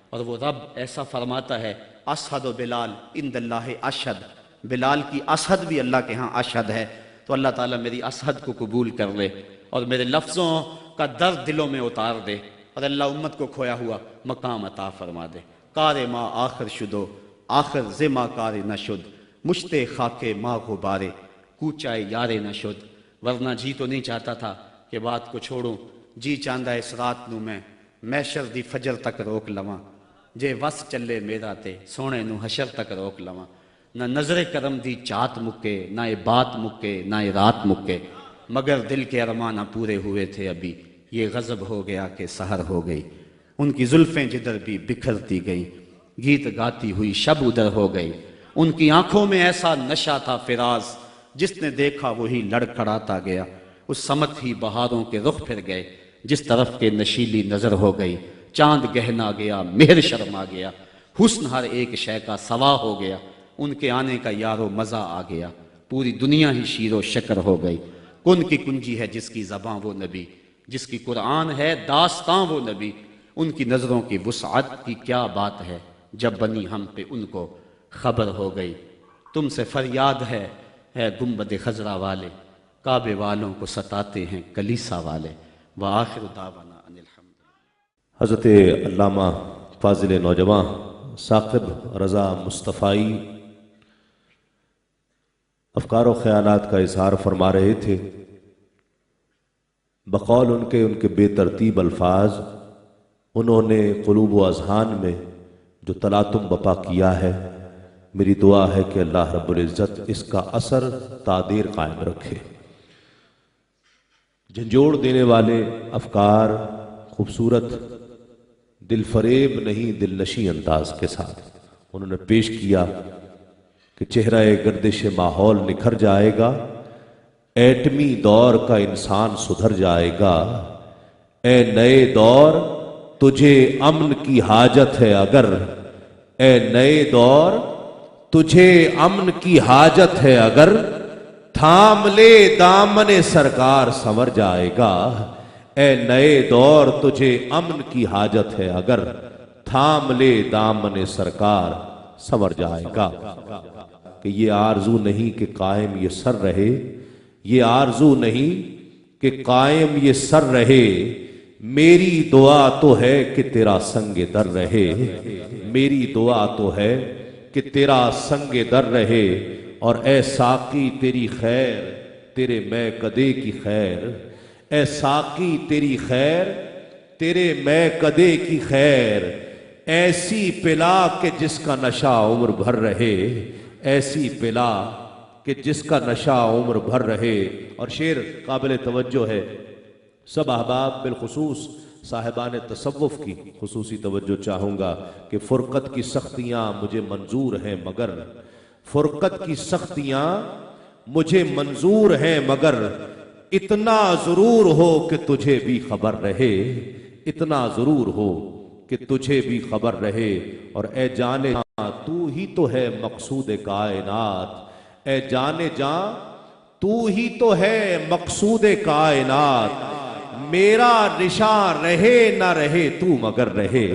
اور وہ رب ایسا فرماتا ہے اشہد بلال عند اللہ اشہد، بلال کی اشہد بھی اللہ کے ہاں اشہد ہے، تو اللہ تعالیٰ میری اشہد کو قبول کر لے اور میرے لفظوں کا درد دلوں میں اتار دے، اور اللہ امت کو کھویا ہوا مقام عطا فرما دے۔ کار ما آخر شدو آخر زما کار نہ شد، مشتے خاکے ما غبارے کوچائے یارے نہ شد۔ ورنہ جی تو نہیں چاہتا تھا کہ بات کو چھوڑوں، جی چاندہ اس رات نو میں محشر دی فجر تک روک لواں، جے وس چلے میرا تے سونے نو حشر تک روک لواں۔ نہ نظر کرم دی چات مکے، نہ یہ بات مکے، نہ یہ رات مکے، مگر دل کے ارمان نہ پورے ہوئے تھے ابھی، یہ غضب ہو گیا کہ سحر ہو گئی۔ ان کی زلفیں جدھر بھی بکھرتی گئیں، گیت گاتی ہوئی شب ادھر ہو گئی۔ ان کی آنکھوں میں ایسا نشہ تھا فراز، جس نے دیکھا وہی لڑکھڑاتا گیا۔ اس سمت ہی بہاروں کے رخ پھر گئے، جس طرف کے نشیلی نظر ہو گئی۔ چاند گہنا گیا، مہر شرما گیا، حسن ہر ایک شے کا سوا ہو گیا، ان کے آنے کا یارو مزہ آ گیا، پوری دنیا ہی شیر و شکر ہو گئی۔ کن کی کنجی ہے جس کی زباں وہ نبی، جس کی قرآن ہے داستاں وہ نبی، ان کی نظروں کی وسعت کی کیا بات ہے، جب بنی ہم پہ ان کو خبر ہو گئی۔ تم سے فریاد ہے گنبد خضرا والے، کعبے والوں کو ستاتے ہیں کلیسا والے۔ وآخر دعوانا ان الحمد۔ حضرت علامہ فاضل نوجوان ثاقب رضا مصطفائی افکار و خیالات کا اظہار فرما رہے تھے۔ بقول ان کے بے ترتیب الفاظ انہوں نے قلوب و اذہان میں جو تلاطم بپا کیا ہے، میری دعا ہے کہ اللہ رب العزت اس کا اثر تا دیر قائم رکھے۔ جھنجھوڑ دینے والے افکار خوبصورت دل فریب نہیں دل نشیں انداز کے ساتھ انہوں نے پیش کیا کہ چہرہ گردش ماحول نکھر جائے گا، ایٹمی دور کا انسان سدھر جائے گا۔ اے نئے دور تجھے امن کی حاجت ہے اگر، اے نئے دور تجھے امن کی حاجت ہے اگر، تھام لے دامن سرکار سنور جائے گا۔ اے نئے دور تجھے امن کی حاجت ہے اگر، تھام لے دامن سرکار سنور جائے گا۔ کہ یہ آرزو نہیں کہ قائم یہ سر رہے، یہ آرزو نہیں کہ قائم یہ سر رہے، میری دعا تو ہے کہ تیرا سنگ در رہے، میری دعا تو ہے کہ تیرا سنگ در رہے۔ اور اے ساقی تیری خیر تیرے میں کدے کی خیر، اے ساقی تیری خیر تیرے میں کدے کی خیر، ایسی پلا کہ جس کا نشہ عمر بھر رہے، ایسی پلا کہ جس کا نشہ عمر بھر رہے۔ اور شعر قابل توجہ ہے، سب احباب بالخصوص صاحبان تصوف کی خصوصی توجہ چاہوں گا کہ فرقت کی سختیاں مجھے منظور ہیں مگر، فرقت کی سختیاں مجھے منظور ہیں مگر، اتنا ضرور ہو کہ تجھے بھی خبر رہے، اتنا ضرور ہو کہ تجھے بھی خبر رہے۔ اور اے جانے جاں تو ہی تو ہے مقصود کائنات، اے جانے جاں تو ہی تو ہے مقصود کائنات، میرا نشان رہے نہ رہے تو مگر رہے،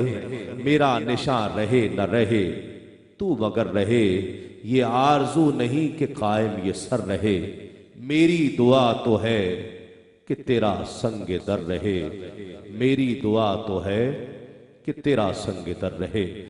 میرا نشان رہے نہ رہے تو مگر رہے، یہ آرزو نہیں کہ قائم یہ سر رہے، میری دعا تو ہے کہ تیرا سنگ در رہے، میری دعا تو ہے کہ تیرا سنگ در رہے۔